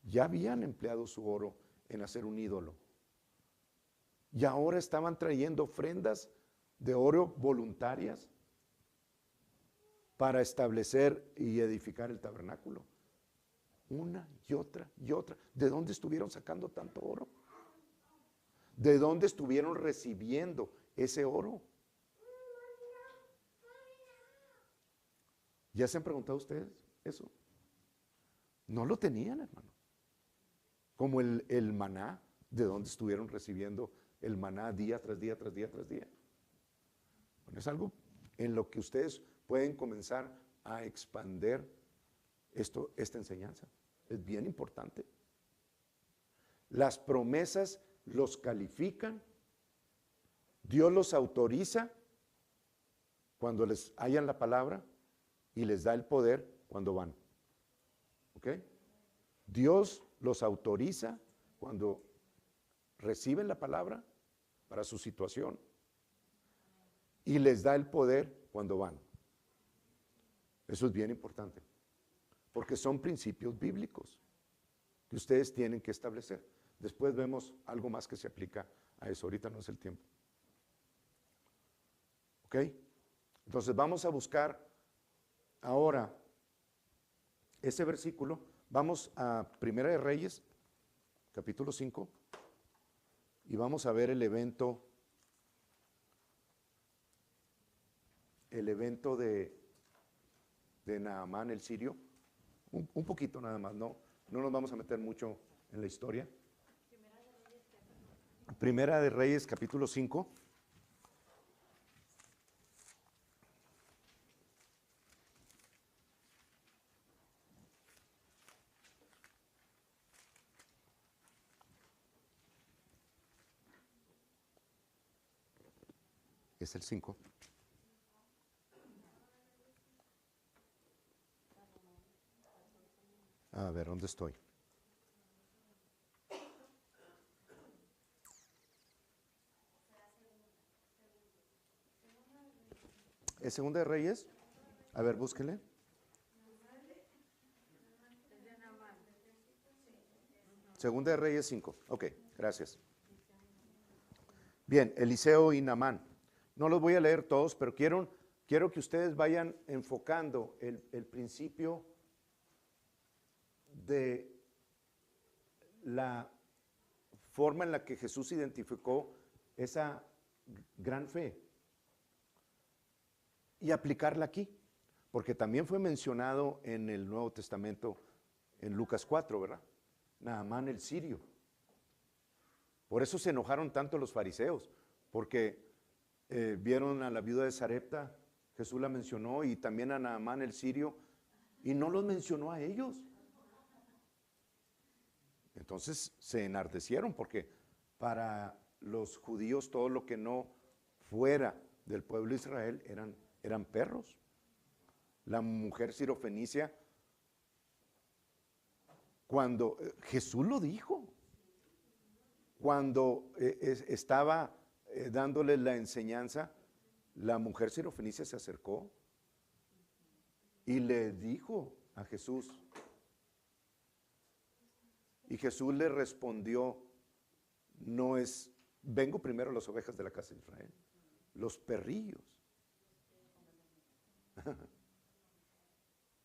ya habían empleado su oro en hacer un ídolo, y ahora estaban trayendo ofrendas de oro voluntarias para establecer y edificar el tabernáculo. Una y otra y otra. ¿De dónde estuvieron sacando tanto oro? ¿De dónde estuvieron recibiendo ese oro? ¿Ya se han preguntado ustedes eso? No lo tenían, hermano. Como el maná, ¿de dónde estuvieron recibiendo el maná día tras día, tras día, tras día? Bueno, es algo en lo que ustedes pueden comenzar a expander esta enseñanza. Es bien importante. Las promesas los califican, Dios los autoriza cuando les hayan la palabra y les da el poder cuando van. ¿Ok? Dios los autoriza cuando reciben la palabra para su situación y les da el poder cuando van. Eso es bien importante, porque son principios bíblicos que ustedes tienen que establecer. Después vemos algo más que se aplica a eso. Ahorita no es el tiempo. ¿Ok? Entonces vamos a buscar ahora ese versículo. Vamos a Primera de Reyes, capítulo 5, y vamos a ver el evento de Naamán el sirio. Un poquito nada más, no nos vamos a meter mucho en la historia. Primera de Reyes, capítulo 5. Es el 5. A ver, ¿dónde estoy? ¿Es Segunda de Reyes? A ver, búsquele. Segunda de Reyes 5. Ok, gracias. Bien, Eliseo y Naamán. No los voy a leer todos, pero quiero que ustedes vayan enfocando el principio de la forma en la que Jesús identificó esa gran fe y aplicarla aquí, porque también fue mencionado en el Nuevo Testamento en Lucas 4, ¿verdad? Naamán el sirio. Por eso se enojaron tanto los fariseos, porque vieron a la viuda de Sarepta, Jesús la mencionó, y también a Naamán el sirio, y no los mencionó a ellos. Entonces se enardecieron, porque para los judíos todo lo que no fuera del pueblo de Israel eran perros. La mujer sirofenicia, cuando Jesús lo dijo, cuando estaba dándole la enseñanza, la mujer sirofenicia se acercó y le dijo a Jesús, y Jesús le respondió, vengo primero a las ovejas de la casa de Israel, los perrillos.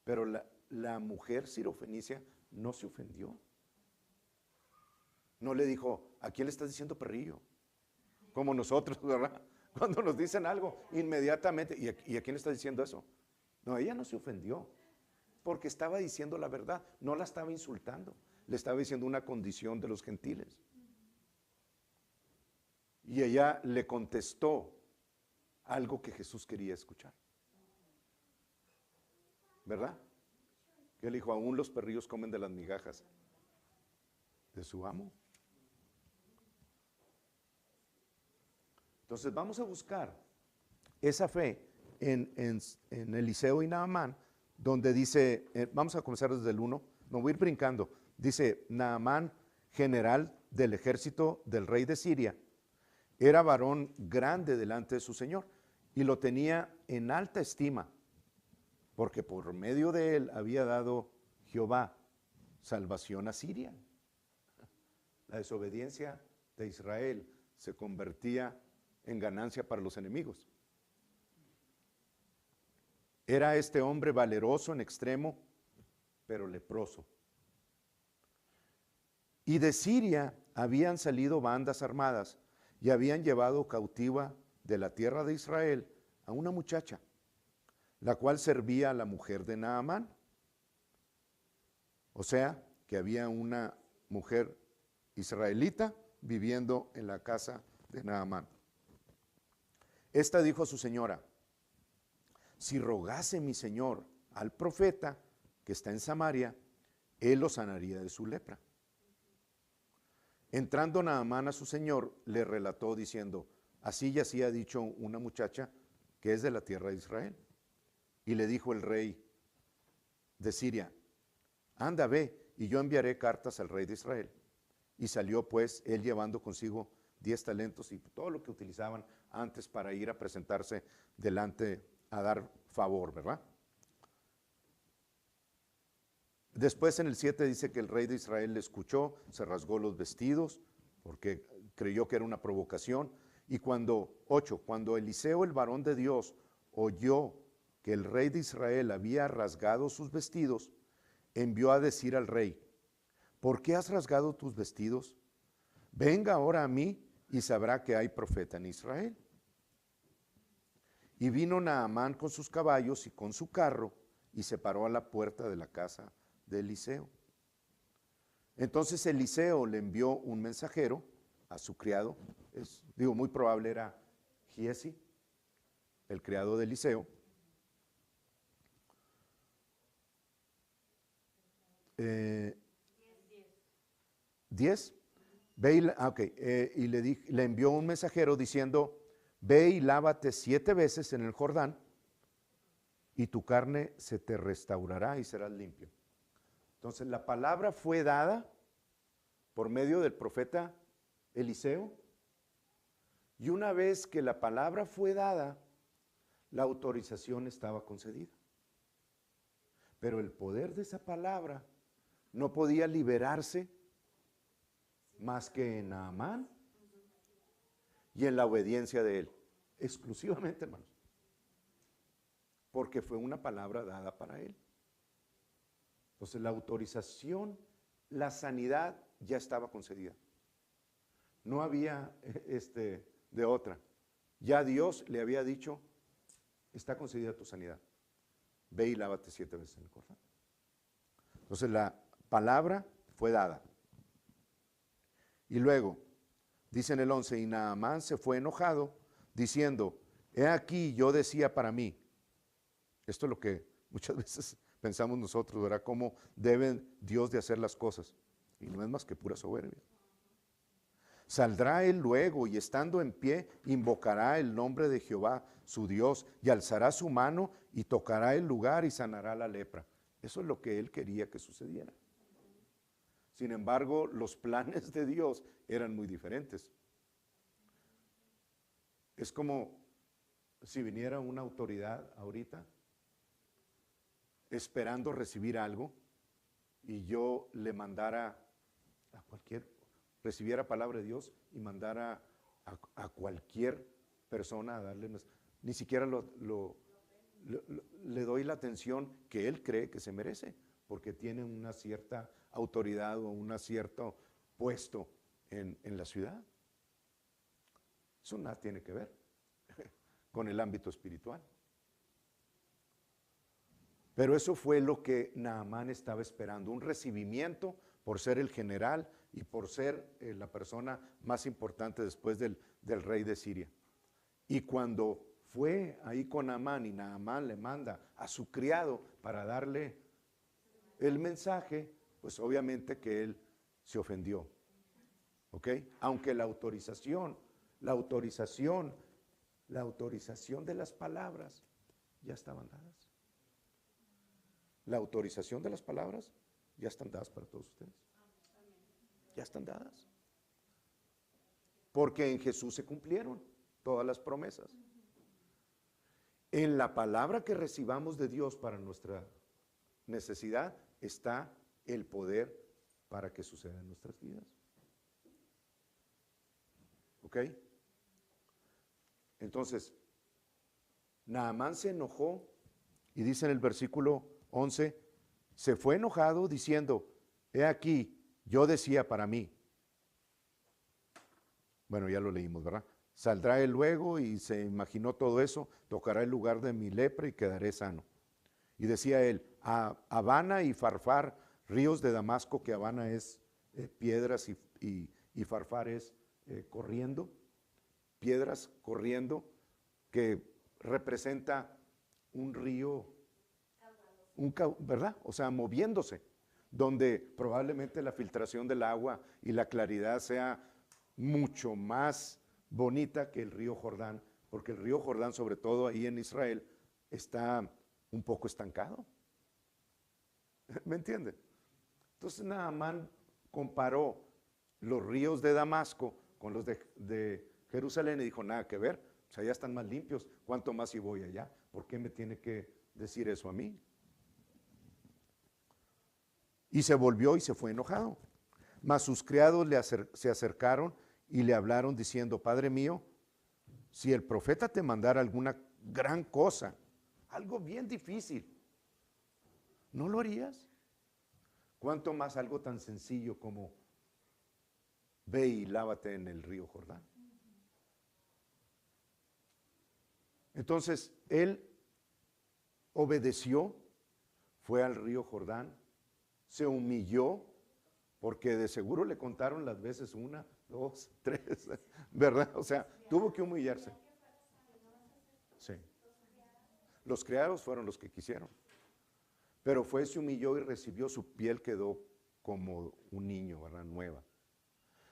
Pero la mujer sirofenicia no se ofendió. No le dijo, ¿a quién le estás diciendo perrillo? Como nosotros, ¿verdad? Cuando nos dicen algo, inmediatamente, ¿y a quién le estás diciendo eso? No, ella no se ofendió, porque estaba diciendo la verdad, no la estaba insultando, le estaba diciendo una condición de los gentiles. Y ella le contestó algo que Jesús quería escuchar. ¿Verdad? Que él dijo, aún los perrillos comen de las migajas de su amo. Entonces vamos a buscar esa fe en Eliseo y Naamán, donde dice, vamos a comenzar desde el 1, no voy a ir brincando, dice Naamán, general del ejército del rey de Siria, era varón grande delante de su señor y lo tenía en alta estima, porque por medio de él había dado Jehová salvación a Siria. La desobediencia de Israel se convertía en ganancia para los enemigos. Era este hombre valeroso en extremo, pero leproso. Y de Siria habían salido bandas armadas y habían llevado cautiva de la tierra de Israel a una muchacha, la cual servía a la mujer de Naamán. O sea, que había una mujer israelita viviendo en la casa de Naamán. Esta dijo a su señora: si rogase mi señor al profeta que está en Samaria, él lo sanaría de su lepra. Entrando Naamán a su señor, le relató diciendo: así y así ha dicho una muchacha que es de la tierra de Israel. Y le dijo el rey de Siria: anda, ve, y yo enviaré cartas al rey de Israel. Y salió pues él llevando consigo 10 talentos y todo lo que utilizaban antes para ir a presentarse delante a dar favor, ¿verdad? Después en el 7 dice que el rey de Israel le escuchó, se rasgó los vestidos porque creyó que era una provocación. Y cuando Eliseo, el varón de Dios, oyó que el rey de Israel había rasgado sus vestidos, envió a decir al rey: ¿por qué has rasgado tus vestidos? Venga ahora a mí y sabrá que hay profeta en Israel. Y vino Naamán con sus caballos y con su carro y se paró a la puerta de la casa de Eliseo. Entonces Eliseo le envió un mensajero a su criado, muy probable era Giesi, el criado de Eliseo. 10. Ve y le envió un mensajero diciendo: ve y lávate 7 veces en el Jordán y tu carne se te restaurará y serás limpio. Entonces la palabra fue dada por medio del profeta Eliseo, y una vez que la palabra fue dada, la autorización estaba concedida. Pero el poder de esa palabra no podía liberarse más que en Naamán y en la obediencia de él, exclusivamente, hermanos, porque fue una palabra dada para él. Entonces la autorización, la sanidad ya estaba concedida. No había de otra. Ya Dios le había dicho: está concedida tu sanidad. Ve y lávate 7 veces en el Jordán. Entonces la palabra fue dada. Y luego, dice en el 11, y Naamán se fue enojado, diciendo: he aquí, yo decía para mí. Esto es lo que muchas veces pensamos nosotros, ¿verdad? Cómo debe Dios de hacer las cosas. Y no es más que pura soberbia. Saldrá él luego y estando en pie, invocará el nombre de Jehová, su Dios, y alzará su mano y tocará el lugar y sanará la lepra. Eso es lo que él quería que sucediera. Sin embargo, los planes de Dios eran muy diferentes. Es como si viniera una autoridad ahorita esperando recibir algo y yo le mandara a recibiera palabra de Dios y mandara a cualquier persona a darle, ni siquiera le doy la atención que él cree que se merece, porque tiene una cierta autoridad o un cierto puesto en la ciudad. Eso nada tiene que ver con el ámbito espiritual. Pero eso fue lo que Naamán estaba esperando, un recibimiento por ser el general y por ser la persona más importante después del rey de Siria. Y cuando fue ahí con Naamán y Naamán le manda a su criado para darle el mensaje, pues obviamente que él se ofendió. ¿Ok? Aunque la autorización La autorización de las palabras ya estaban dadas. La autorización de las palabras ya están dadas para todos ustedes. Ya están dadas. Porque en Jesús se cumplieron todas las promesas. En la palabra que recibamos de Dios para nuestra necesidad está el poder para que suceda en nuestras vidas. ¿Ok? Entonces, Naamán se enojó y dice en el versículo 11, se fue enojado diciendo, he aquí, yo decía para mí. Bueno, ya lo leímos, ¿verdad? Saldrá él luego y se imaginó todo eso, tocará el lugar de mi lepra y quedaré sano. Y decía él, Abana y Farfar, ríos de Damasco, que Abana es piedras y Farfar es corriendo, piedras corriendo, que representa un río, ¿verdad? O sea, moviéndose, donde probablemente la filtración del agua y la claridad sea mucho más bonita que el río Jordán, porque el río Jordán, sobre todo ahí en Israel, está un poco estancado. ¿Me entienden? Entonces Naamán comparó los ríos de Damasco con los de Jerusalén y dijo, nada que ver, o sea, ya están más limpios, ¿cuánto más si voy allá? ¿Por qué me tiene que decir eso a mí? Y se volvió y se fue enojado. Mas sus criados se acercaron y le hablaron diciendo, Padre mío, si el profeta te mandara alguna gran cosa, algo bien difícil, ¿no lo harías? ¿Cuánto más algo tan sencillo como ve y lávate en el río Jordán? Entonces él obedeció, fue al río Jordán, se humilló, porque de seguro le contaron las veces 1, 2, 3, ¿verdad? O sea, tuvo que humillarse. Sí. Los criados fueron los que quisieron. Pero fue, se humilló y recibió, su piel quedó como un niño, ¿verdad? Nueva.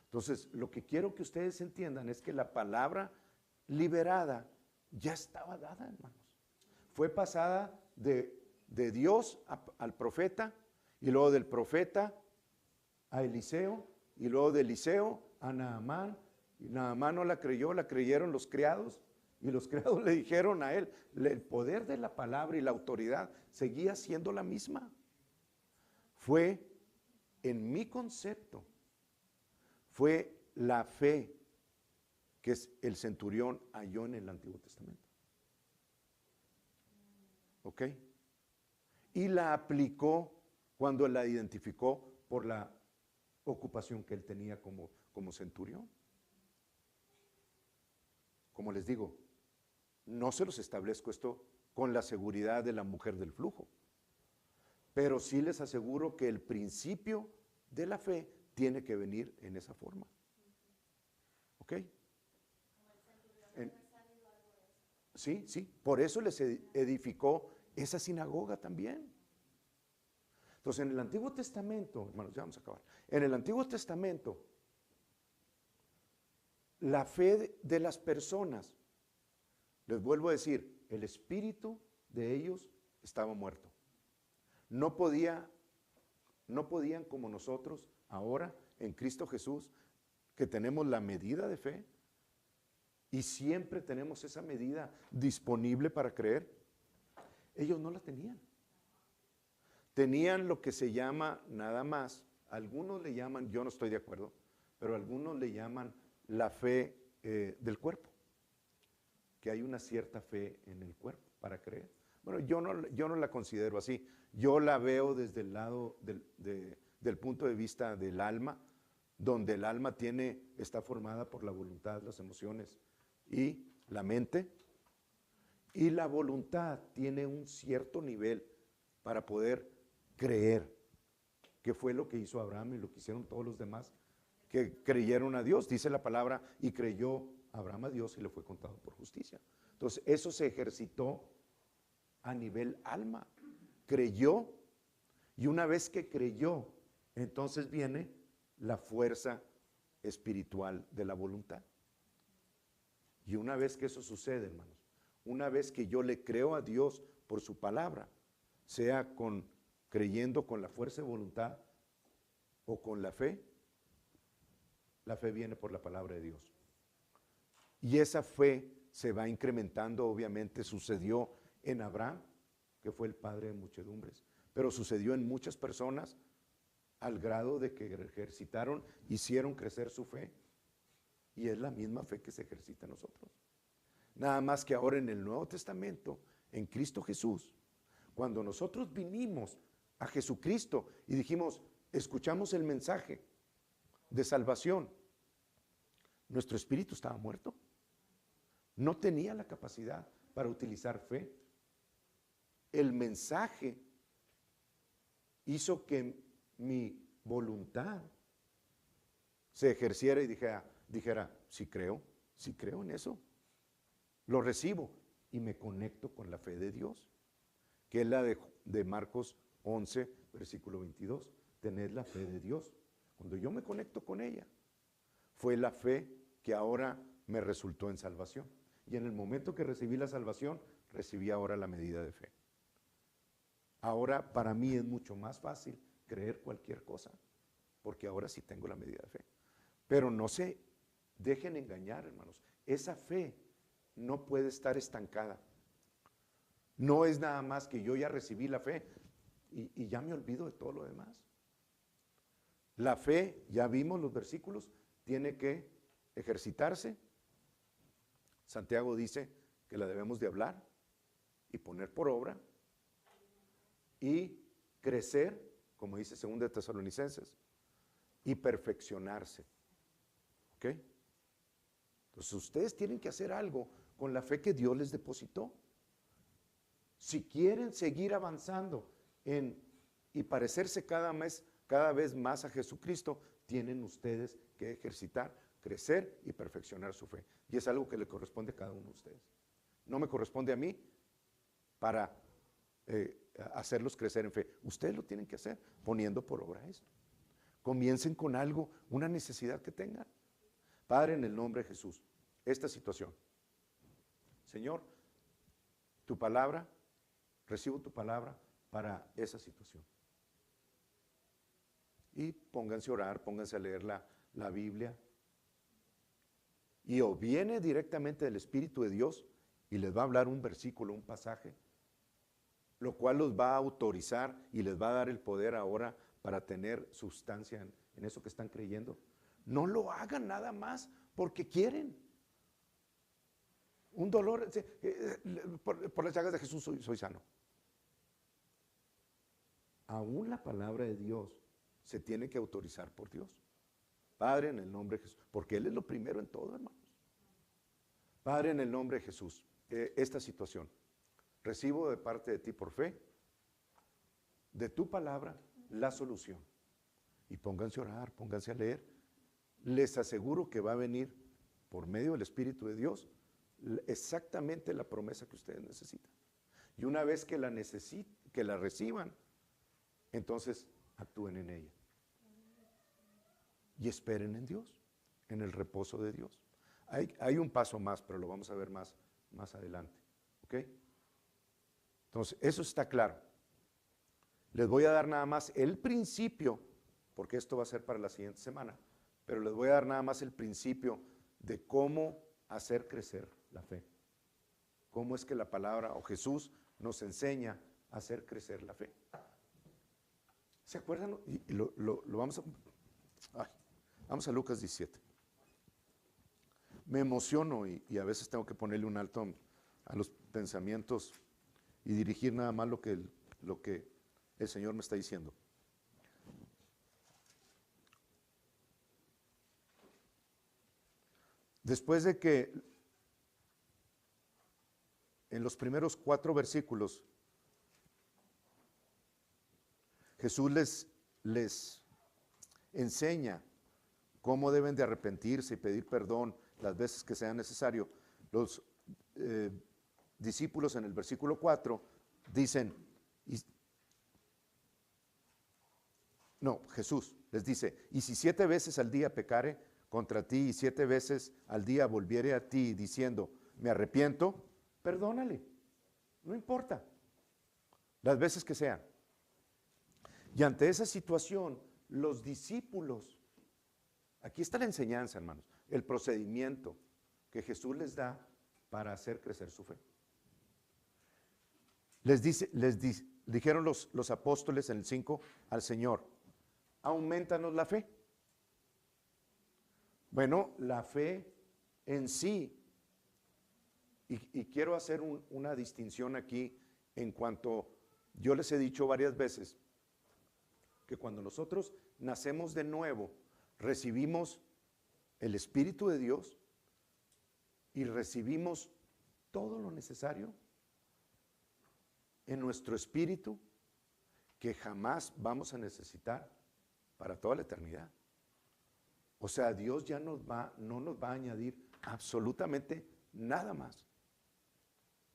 Entonces, lo que quiero que ustedes entiendan es que la palabra liberada ya estaba dada, hermanos. Fue pasada de Dios al profeta, y luego del profeta a Eliseo, y luego de Eliseo a Naamán, y Naamán no la creyó, la creyeron los criados, y los criados le dijeron a él, el poder de la palabra y la autoridad seguía siendo la misma. Fue, en mi concepto, fue la fe que el centurión halló en el Antiguo Testamento. ¿Ok? Y la aplicó cuando la identificó por la ocupación que él tenía como centurión. Como les digo, no se los establezco esto con la seguridad de la mujer del flujo, pero sí les aseguro que el principio de la fe tiene que venir en esa forma. ¿Ok? Sí, sí, por eso les edificó esa sinagoga también. Entonces, en el Antiguo Testamento, hermanos, ya vamos a acabar. En el Antiguo Testamento, la fe de las personas, les vuelvo a decir, el espíritu de ellos estaba muerto. No podían como nosotros ahora en Cristo Jesús, que tenemos la medida de fe y siempre tenemos esa medida disponible para creer. Ellos no la tenían. Tenían lo que se llama nada más, algunos le llaman, yo no estoy de acuerdo, pero algunos le llaman la fe del cuerpo, que hay una cierta fe en el cuerpo para creer. Bueno, yo no la considero así, yo la veo desde el lado del punto de vista del alma, donde el alma está formada por la voluntad, las emociones y la mente, y la voluntad tiene un cierto nivel para poder creer, que fue lo que hizo Abraham y lo que hicieron todos los demás que creyeron a Dios. Dice la palabra, y creyó Abraham a Dios y le fue contado por justicia. Entonces, eso se ejercitó a nivel alma. Creyó, y una vez que creyó, entonces viene la fuerza espiritual de la voluntad. Y una vez que eso sucede, hermanos, una vez que yo le creo a Dios por su palabra, sea creyendo con la fuerza de voluntad o con la fe viene por la palabra de Dios. Y esa fe se va incrementando, obviamente sucedió en Abraham, que fue el padre de muchedumbres, pero sucedió en muchas personas al grado de que ejercitaron, hicieron crecer su fe. Y es la misma fe que se ejercita en nosotros. Nada más que ahora en el Nuevo Testamento, en Cristo Jesús, cuando nosotros vinimos a Jesucristo y dijimos, escuchamos el mensaje de salvación, nuestro espíritu estaba muerto. No tenía la capacidad para utilizar fe. El mensaje hizo que mi voluntad se ejerciera y dijera, sí creo en eso. Lo recibo y me conecto con la fe de Dios, que es la de Marcos 11, versículo 22. Tened la fe de Dios. Cuando yo me conecto con ella, fue la fe que ahora me resultó en salvación. Y en el momento que recibí la salvación, recibí ahora la medida de fe. Ahora para mí es mucho más fácil creer cualquier cosa, porque ahora sí tengo la medida de fe. Pero no se dejen engañar, hermanos. Esa fe no puede estar estancada. No es nada más que yo ya recibí la fe y ya me olvido de todo lo demás. La fe, ya vimos los versículos, tiene que ejercitarse. Santiago dice que la debemos de hablar y poner por obra y crecer, como dice 2 de Tesalonicenses, y perfeccionarse. ¿Ok? Entonces ustedes tienen que hacer algo con la fe que Dios les depositó. Si quieren seguir avanzando y parecerse cada vez más a Jesucristo, tienen ustedes que ejercitar, crecer y perfeccionar su fe. Y es algo que le corresponde a cada uno de ustedes. No me corresponde a mí para hacerlos crecer en fe. Ustedes lo tienen que hacer poniendo por obra esto. Comiencen con algo, una necesidad que tengan. Padre, en el nombre de Jesús, esta situación. Señor, tu palabra, recibo tu palabra para esa situación. Y pónganse a orar, pónganse a leer la Biblia. Y o viene directamente del Espíritu de Dios y les va a hablar un versículo, un pasaje, lo cual los va a autorizar y les va a dar el poder ahora para tener sustancia en eso que están creyendo. No lo hagan nada más porque quieren. Un dolor, por las llagas de Jesús soy sano. Aún la palabra de Dios se tiene que autorizar por Dios. Padre, en el nombre de Jesús, porque Él es lo primero en todo, hermanos. Padre, en el nombre de Jesús, esta situación, recibo de parte de ti por fe, de tu palabra, la solución. Y pónganse a orar, pónganse a leer. Les aseguro que va a venir por medio del Espíritu de Dios exactamente la promesa que ustedes necesitan. Y una vez que la reciban, entonces actúen en ella. Y esperen en Dios, en el reposo de Dios. Hay un paso más, pero lo vamos a ver más adelante. ¿Ok? Entonces, eso está claro. Les voy a dar nada más el principio, porque esto va a ser para la siguiente semana, pero les voy a dar nada más el principio de cómo hacer crecer la fe. Cómo es que la palabra o Jesús nos enseña a hacer crecer la fe. ¿Se acuerdan? Y lo vamos a Lucas 17. Me emociono y a veces tengo que ponerle un alto a los pensamientos y dirigir nada más lo que el Señor me está diciendo. Después de que en los primeros 4 versículos Jesús les enseña cómo deben de arrepentirse y pedir perdón las veces que sea necesario. Los discípulos en el versículo 4 dicen, Jesús les dice, y si 7 veces al día pecare, contra ti y 7 veces al día volviere a ti diciendo, me arrepiento, perdónale. No importa, las veces que sean. Y ante esa situación, los discípulos, aquí está la enseñanza, hermanos, el procedimiento que Jesús les da para hacer crecer su fe. Dijeron los apóstoles en el 5 al Señor, aumentanos la fe. Bueno, la fe en sí, y quiero hacer una distinción aquí en cuanto, yo les he dicho varias veces, que cuando nosotros nacemos de nuevo, recibimos el Espíritu de Dios y recibimos todo lo necesario en nuestro espíritu que jamás vamos a necesitar para toda la eternidad. O sea, Dios ya no nos va a añadir absolutamente nada más.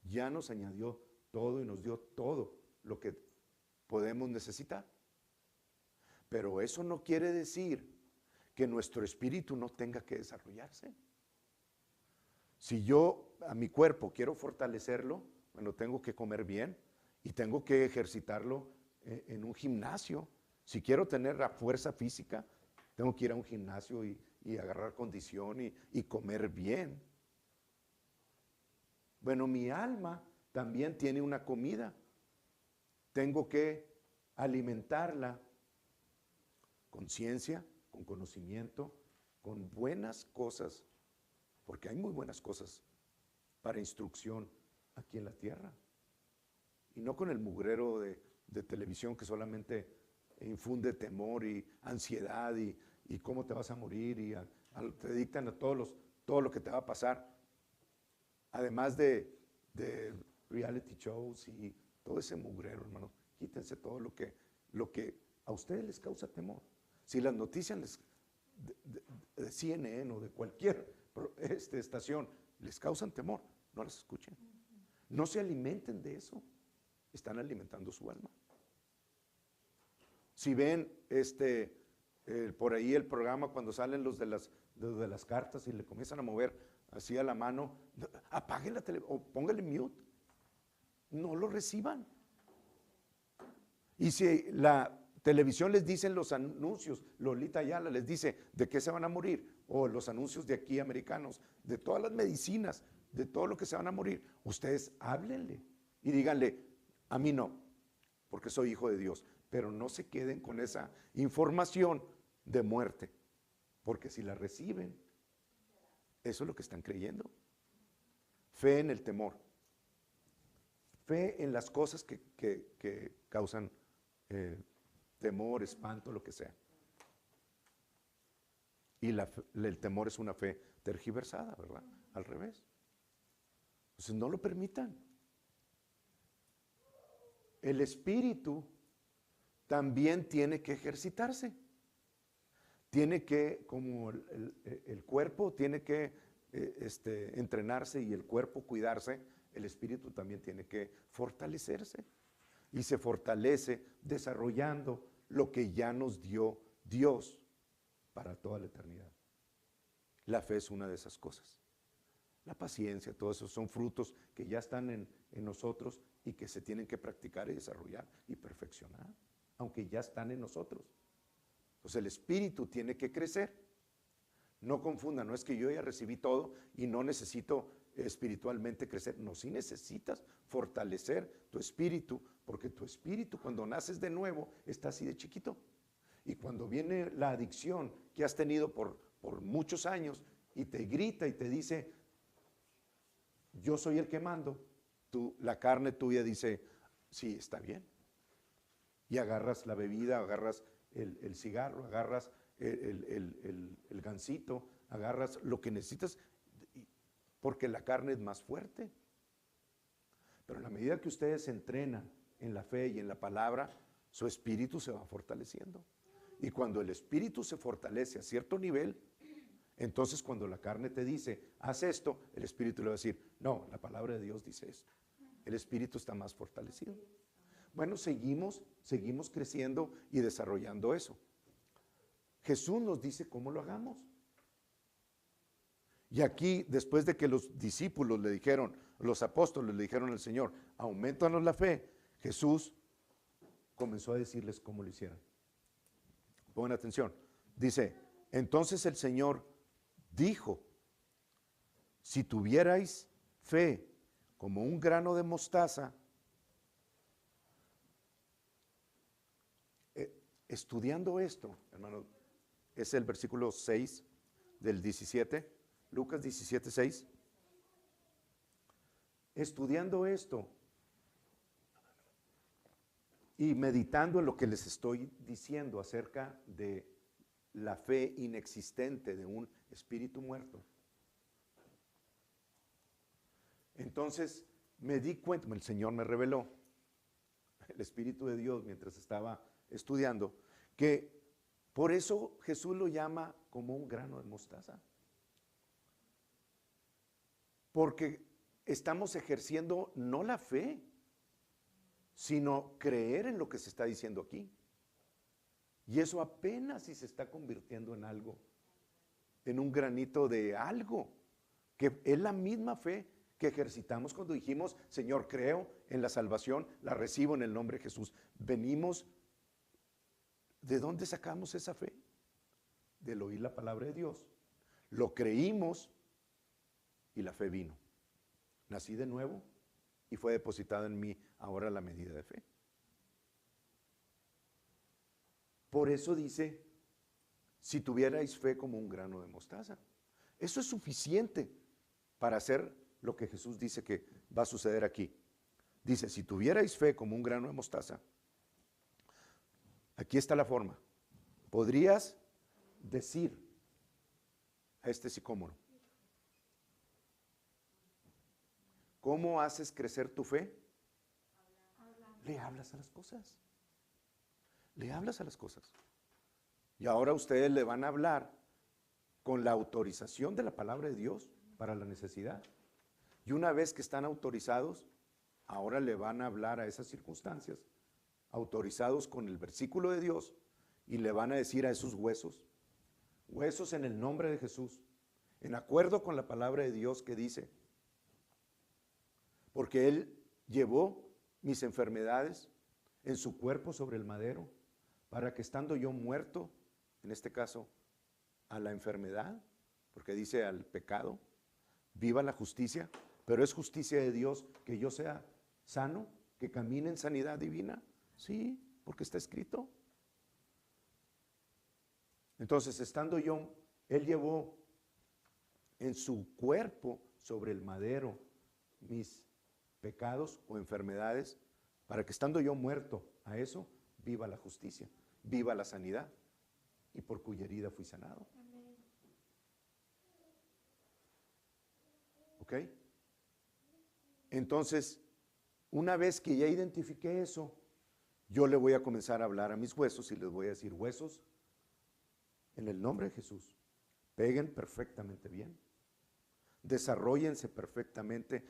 Ya nos añadió todo y nos dio todo lo que podemos necesitar. Pero eso no quiere decir que nuestro espíritu no tenga que desarrollarse. Si yo a mi cuerpo quiero fortalecerlo, bueno, tengo que comer bien y tengo que ejercitarlo en un gimnasio. Si quiero tener la fuerza física, tengo que ir a un gimnasio y agarrar condición y comer bien. Bueno, mi alma también tiene una comida. Tengo que alimentarla con ciencia, con conocimiento, con buenas cosas, porque hay muy buenas cosas para instrucción aquí en la tierra. Y no con el mugrero de televisión que solamente infunde temor y ansiedad y cómo te vas a morir y te dictan a todo lo que te va a pasar. Además de reality shows y todo ese mugrero, hermano, quítense todo lo que a ustedes les causa temor. Si las noticias de CNN o de cualquier estación les causan temor, no las escuchen. No se alimenten de eso. Están alimentando su alma. Si ven por ahí el programa cuando salen los de las cartas y le comienzan a mover así a la mano, apaguen la televisión o pónganle mute. No lo reciban. Y si la televisión les dicen los anuncios, Lolita Ayala les dice de qué se van a morir, o los anuncios de aquí americanos, de todas las medicinas, de todo lo que se van a morir, ustedes háblenle y díganle, a mí no, porque soy hijo de Dios, pero no se queden con esa información de muerte, porque si la reciben, eso es lo que están creyendo. Fe en el temor, fe en las cosas que causan temor, espanto, lo que sea. Y el temor es una fe tergiversada, ¿verdad? Al revés. Entonces no lo permitan. El espíritu también tiene que ejercitarse. Tiene que, como el cuerpo tiene que entrenarse y el cuerpo cuidarse, el espíritu también tiene que fortalecerse. Y se fortalece desarrollando lo que ya nos dio Dios para toda la eternidad. La fe es una de esas cosas. La paciencia, todos esos son frutos que ya están en nosotros y que se tienen que practicar y desarrollar y perfeccionar, aunque ya están en nosotros. Pues el espíritu tiene que crecer. No confundan, no es que yo ya recibí todo y no necesito espiritualmente crecer. No, sí necesitas fortalecer tu espíritu, porque tu espíritu cuando naces de nuevo está así de chiquito. Y cuando viene la adicción que has tenido por muchos años y te grita y te dice, yo soy el que mando, la carne tuya dice, sí, está bien. Y agarras la bebida, agarras el cigarro, agarras el gansito, agarras lo que necesitas, porque la carne es más fuerte. Pero en la medida que ustedes se entrenan en la fe y en la palabra, su espíritu se va fortaleciendo. Y cuando el espíritu se fortalece a cierto nivel, entonces cuando la carne te dice, haz esto, el espíritu le va a decir, no, la palabra de Dios dice esto. El espíritu está más fortalecido. Bueno, seguimos creciendo y desarrollando eso. Jesús nos dice cómo lo hagamos. Y aquí, después de que los discípulos le dijeron, los apóstoles le dijeron al Señor, aumentanos la fe, Jesús comenzó a decirles cómo lo hicieran. Pongan atención. Dice, entonces el Señor dijo, si tuvierais fe como un grano de mostaza, estudiando esto, hermano, es el versículo 6 del 17, Lucas 17, 6. Estudiando esto y meditando en lo que les estoy diciendo acerca de la fe inexistente de un espíritu muerto, entonces me di cuenta, el Señor me reveló, el Espíritu de Dios mientras estaba estudiando, que por eso Jesús lo llama como un grano de mostaza. Porque estamos ejerciendo no la fe, sino creer en lo que se está diciendo aquí. Y eso apenas si se está convirtiendo en algo, en un granito de algo, que es la misma fe que ejercitamos cuando dijimos, Señor, creo en la salvación, la recibo en el nombre de Jesús. Venimos, ¿de dónde sacamos esa fe? Del oír la palabra de Dios. Lo creímos y la fe vino. Nací de nuevo y fue depositada en mí ahora la medida de fe. Por eso dice, si tuvierais fe como un grano de mostaza. Eso es suficiente para hacer lo que Jesús dice que va a suceder aquí. Dice, si tuvierais fe como un grano de mostaza, aquí está la forma. Podrías decir a este sicómoro, ¿cómo haces crecer tu fe? Le hablas a las cosas. Le hablas a las cosas. Y ahora ustedes le van a hablar con la autorización de la palabra de Dios para la necesidad. Y una vez que están autorizados, ahora le van a hablar a esas circunstancias, autorizados con el versículo de Dios, y le van a decir a esos huesos, huesos en el nombre de Jesús, en acuerdo con la palabra de Dios que dice, porque Él llevó mis enfermedades en su cuerpo sobre el madero, para que estando yo muerto, en este caso, a la enfermedad, porque dice al pecado, viva la justicia, pero es justicia de Dios que yo sea sano, que camine en sanidad divina. Sí, porque está escrito. Entonces, estando yo, Él llevó en su cuerpo sobre el madero mis pecados o enfermedades, para que estando yo muerto a eso, viva la justicia, viva la sanidad, y por cuya herida fui sanado. ¿Ok? Entonces, una vez que ya identifiqué eso, yo le voy a comenzar a hablar a mis huesos y les voy a decir, huesos, en el nombre de Jesús, peguen perfectamente bien, desarróllense perfectamente,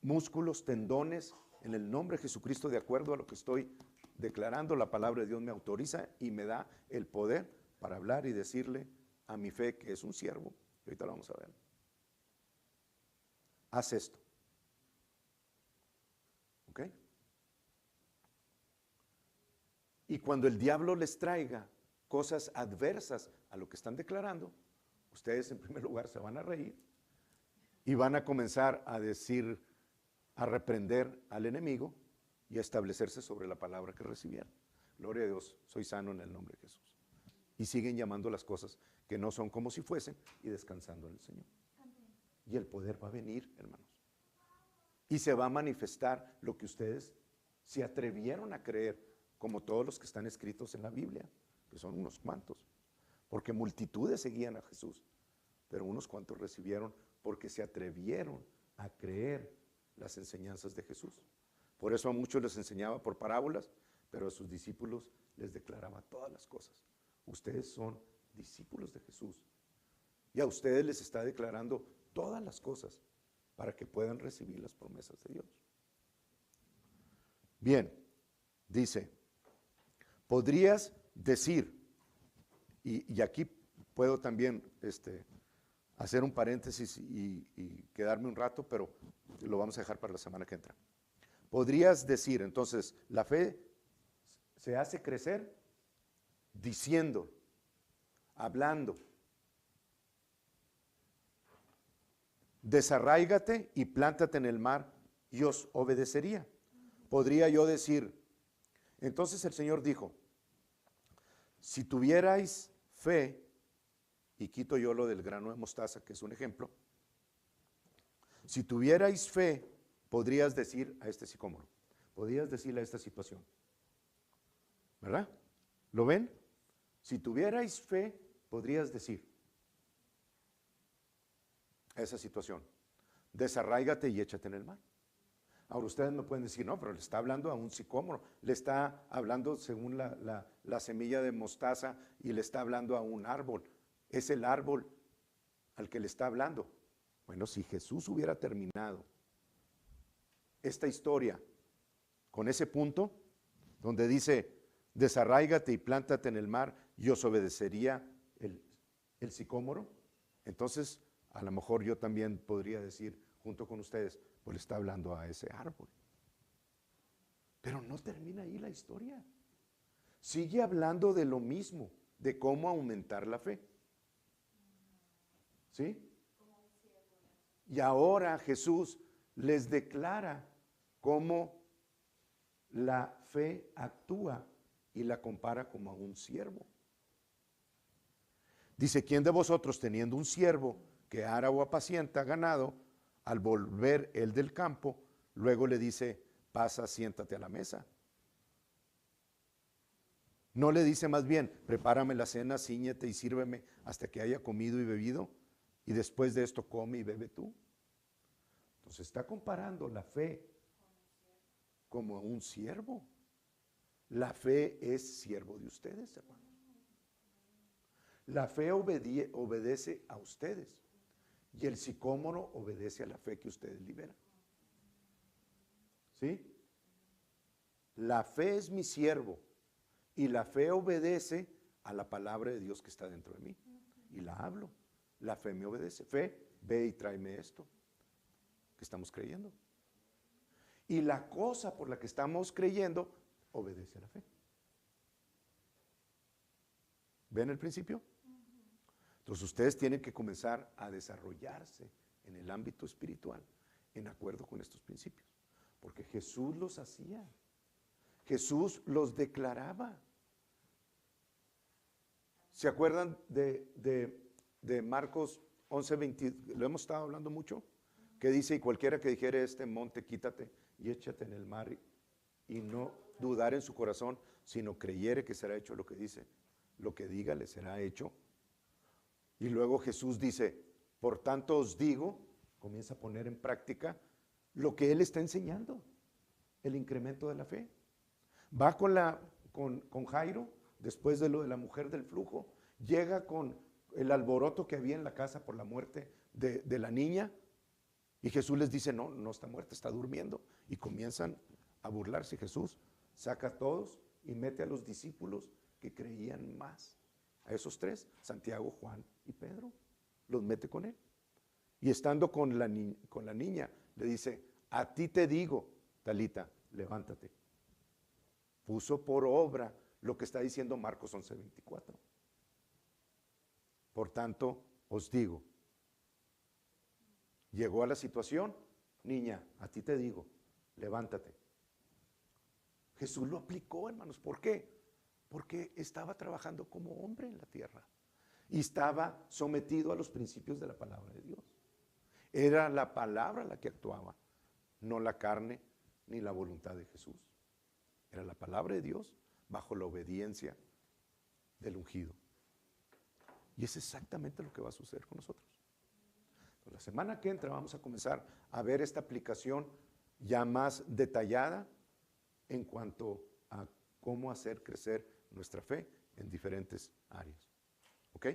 músculos, tendones, en el nombre de Jesucristo, de acuerdo a lo que estoy declarando, la palabra de Dios me autoriza y me da el poder para hablar y decirle a mi fe que es un siervo, y ahorita lo vamos a ver. Haz esto. ¿Ok? Y cuando el diablo les traiga cosas adversas a lo que están declarando, ustedes en primer lugar se van a reír y van a comenzar a decir, a reprender al enemigo y a establecerse sobre la palabra que recibieron. Gloria a Dios, soy sano en el nombre de Jesús. Y siguen llamando las cosas que no son como si fuesen y descansando en el Señor. Y el poder va a venir, hermanos. Y se va a manifestar lo que ustedes se atrevieron a creer, como todos los que están escritos en la Biblia, que son unos cuantos. Porque multitudes seguían a Jesús, pero unos cuantos recibieron porque se atrevieron a creer las enseñanzas de Jesús. Por eso a muchos les enseñaba por parábolas, pero a sus discípulos les declaraba todas las cosas. Ustedes son discípulos de Jesús y a ustedes les está declarando todas las cosas para que puedan recibir las promesas de Dios. Bien, dice, podrías decir, y aquí puedo también hacer un paréntesis y quedarme un rato, pero lo vamos a dejar para la semana que entra. Podrías decir, entonces, la fe se hace crecer diciendo, hablando. Desarráigate y plántate en el mar y os obedecería. Podría yo decir, entonces el Señor dijo, si tuvierais fe, y quito yo lo del grano de mostaza, que es un ejemplo, si tuvierais fe, podrías decir a este sicómoro, podrías decirle a esta situación, ¿verdad? ¿Lo ven? Si tuvierais fe, podrías decir a esa situación, desarráigate y échate en el mar. Ahora ustedes me pueden decir, no, pero le está hablando a un sicómoro, le está hablando según la semilla de mostaza y le está hablando a un árbol. Es el árbol al que le está hablando. Bueno, si Jesús hubiera terminado esta historia con ese punto, donde dice, desarráigate y plántate en el mar y os obedecería el sicómoro, entonces a lo mejor yo también podría decir, junto con ustedes, pues le está hablando a ese árbol. Pero no termina ahí la historia. Sigue hablando de lo mismo, de cómo aumentar la fe. ¿Sí? Y ahora Jesús les declara cómo la fe actúa y la compara como a un siervo. Dice, ¿quién de vosotros teniendo un siervo que ara o apacienta ganado, al volver él del campo, luego le dice, pasa, siéntate a la mesa? No le dice más bien, prepárame la cena, cíñete y sírveme hasta que haya comido y bebido, y después de esto come y bebe tú. Entonces está comparando la fe como a un siervo. La fe es siervo de ustedes, hermanos. La fe obedece a ustedes. Y el sicómoro obedece a la fe que ustedes liberan. ¿Sí? La fe es mi siervo y la fe obedece a la palabra de Dios que está dentro de mí. Y la hablo. La fe me obedece. Fe, ve y tráeme esto que estamos creyendo. Y la cosa por la que estamos creyendo obedece a la fe. ¿Ven el principio? Entonces ustedes tienen que comenzar a desarrollarse en el ámbito espiritual en acuerdo con estos principios. Porque Jesús los hacía. Jesús los declaraba. ¿Se acuerdan de Marcos 11:20? Lo hemos estado hablando mucho. Que dice, y cualquiera que dijere este monte, quítate y échate en el mar, y no dudar en su corazón, sino creyere que será hecho lo que dice, lo que diga le será hecho. Y luego Jesús dice, por tanto os digo, comienza a poner en práctica lo que Él está enseñando, el incremento de la fe. Va con Jairo, después de lo de la mujer del flujo, llega con el alboroto que había en la casa por la muerte de la niña, y Jesús les dice, no, no está muerta, está durmiendo. Y comienzan a burlarse. Jesús saca a todos y mete a los discípulos que creían más. A esos tres, Santiago, Juan y Pedro, los mete con él. Y estando con la niña, le dice, a ti te digo, Talita, levántate. Puso por obra lo que está diciendo Marcos 11:24. Por tanto, os digo, llegó a la situación, niña, a ti te digo, levántate. Jesús lo aplicó, hermanos. ¿Por qué? Porque estaba trabajando como hombre en la tierra y estaba sometido a los principios de la palabra de Dios. Era la palabra la que actuaba, no la carne ni la voluntad de Jesús. Era la palabra de Dios bajo la obediencia del ungido. Y es exactamente lo que va a suceder con nosotros. La semana que entra vamos a comenzar a ver esta aplicación ya más detallada en cuanto a cómo hacer crecer nuestra fe en diferentes áreas. ¿Ok?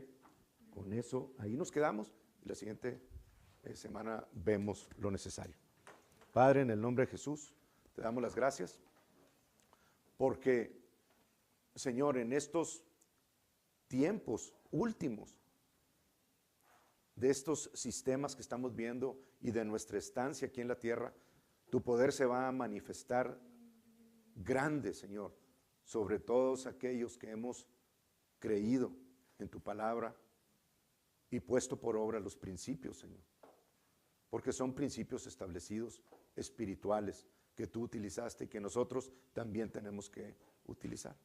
Con eso, ahí nos quedamos y la siguiente semana vemos lo necesario. Padre, en el nombre de Jesús, te damos las gracias porque, Señor, en estos tiempos últimos, de estos sistemas que estamos viendo y de nuestra estancia aquí en la tierra, tu poder se va a manifestar grande, Señor, sobre todos aquellos que hemos creído en tu palabra y puesto por obra los principios, Señor. Porque son principios establecidos, espirituales, que tú utilizaste y que nosotros también tenemos que utilizar.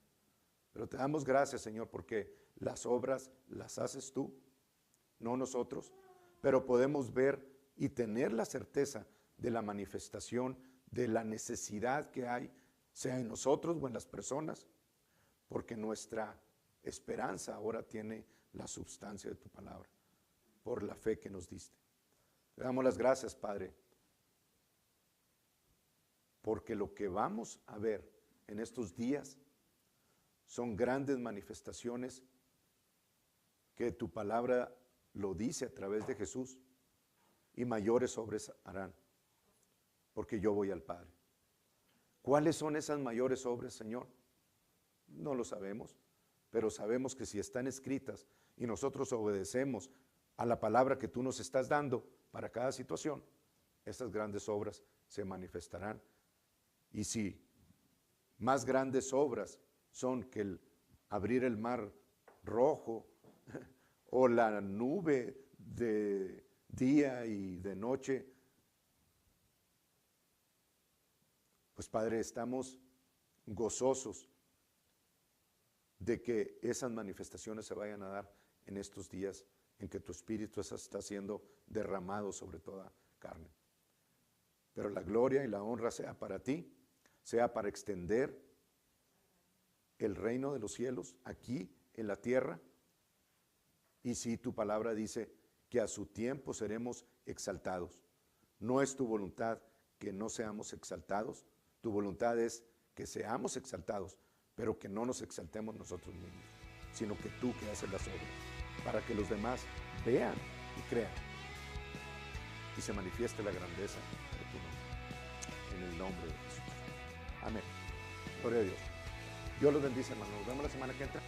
Pero te damos gracias, Señor, porque las obras las haces tú, no nosotros, pero podemos ver y tener la certeza de la manifestación, de la necesidad que hay, sea en nosotros o en las personas, porque nuestra esperanza ahora tiene la substancia de tu palabra, por la fe que nos diste. Te damos las gracias, Padre, porque lo que vamos a ver en estos días son grandes manifestaciones que tu palabra lo dice a través de Jesús, y mayores obras harán, porque yo voy al Padre. ¿Cuáles son esas mayores obras, Señor? No lo sabemos, pero sabemos que si están escritas y nosotros obedecemos a la palabra que tú nos estás dando para cada situación, estas grandes obras se manifestarán. Y si más grandes obras son que el abrir el mar rojo o la nube de día y de noche, pues Padre, estamos gozosos de que esas manifestaciones se vayan a dar en estos días en que tu Espíritu está siendo derramado sobre toda carne. Pero la gloria y la honra sea para ti, sea para extender el reino de los cielos aquí en la tierra. Y si tu palabra dice que a su tiempo seremos exaltados, no es tu voluntad que no seamos exaltados, tu voluntad es que seamos exaltados, pero que no nos exaltemos nosotros mismos, sino que tú que haces las obras, para que los demás vean y crean y se manifieste la grandeza de tu nombre, en el nombre de Jesús. Amén. Gloria a Dios. Dios los bendice, hermanos. Nos vemos la semana que entra.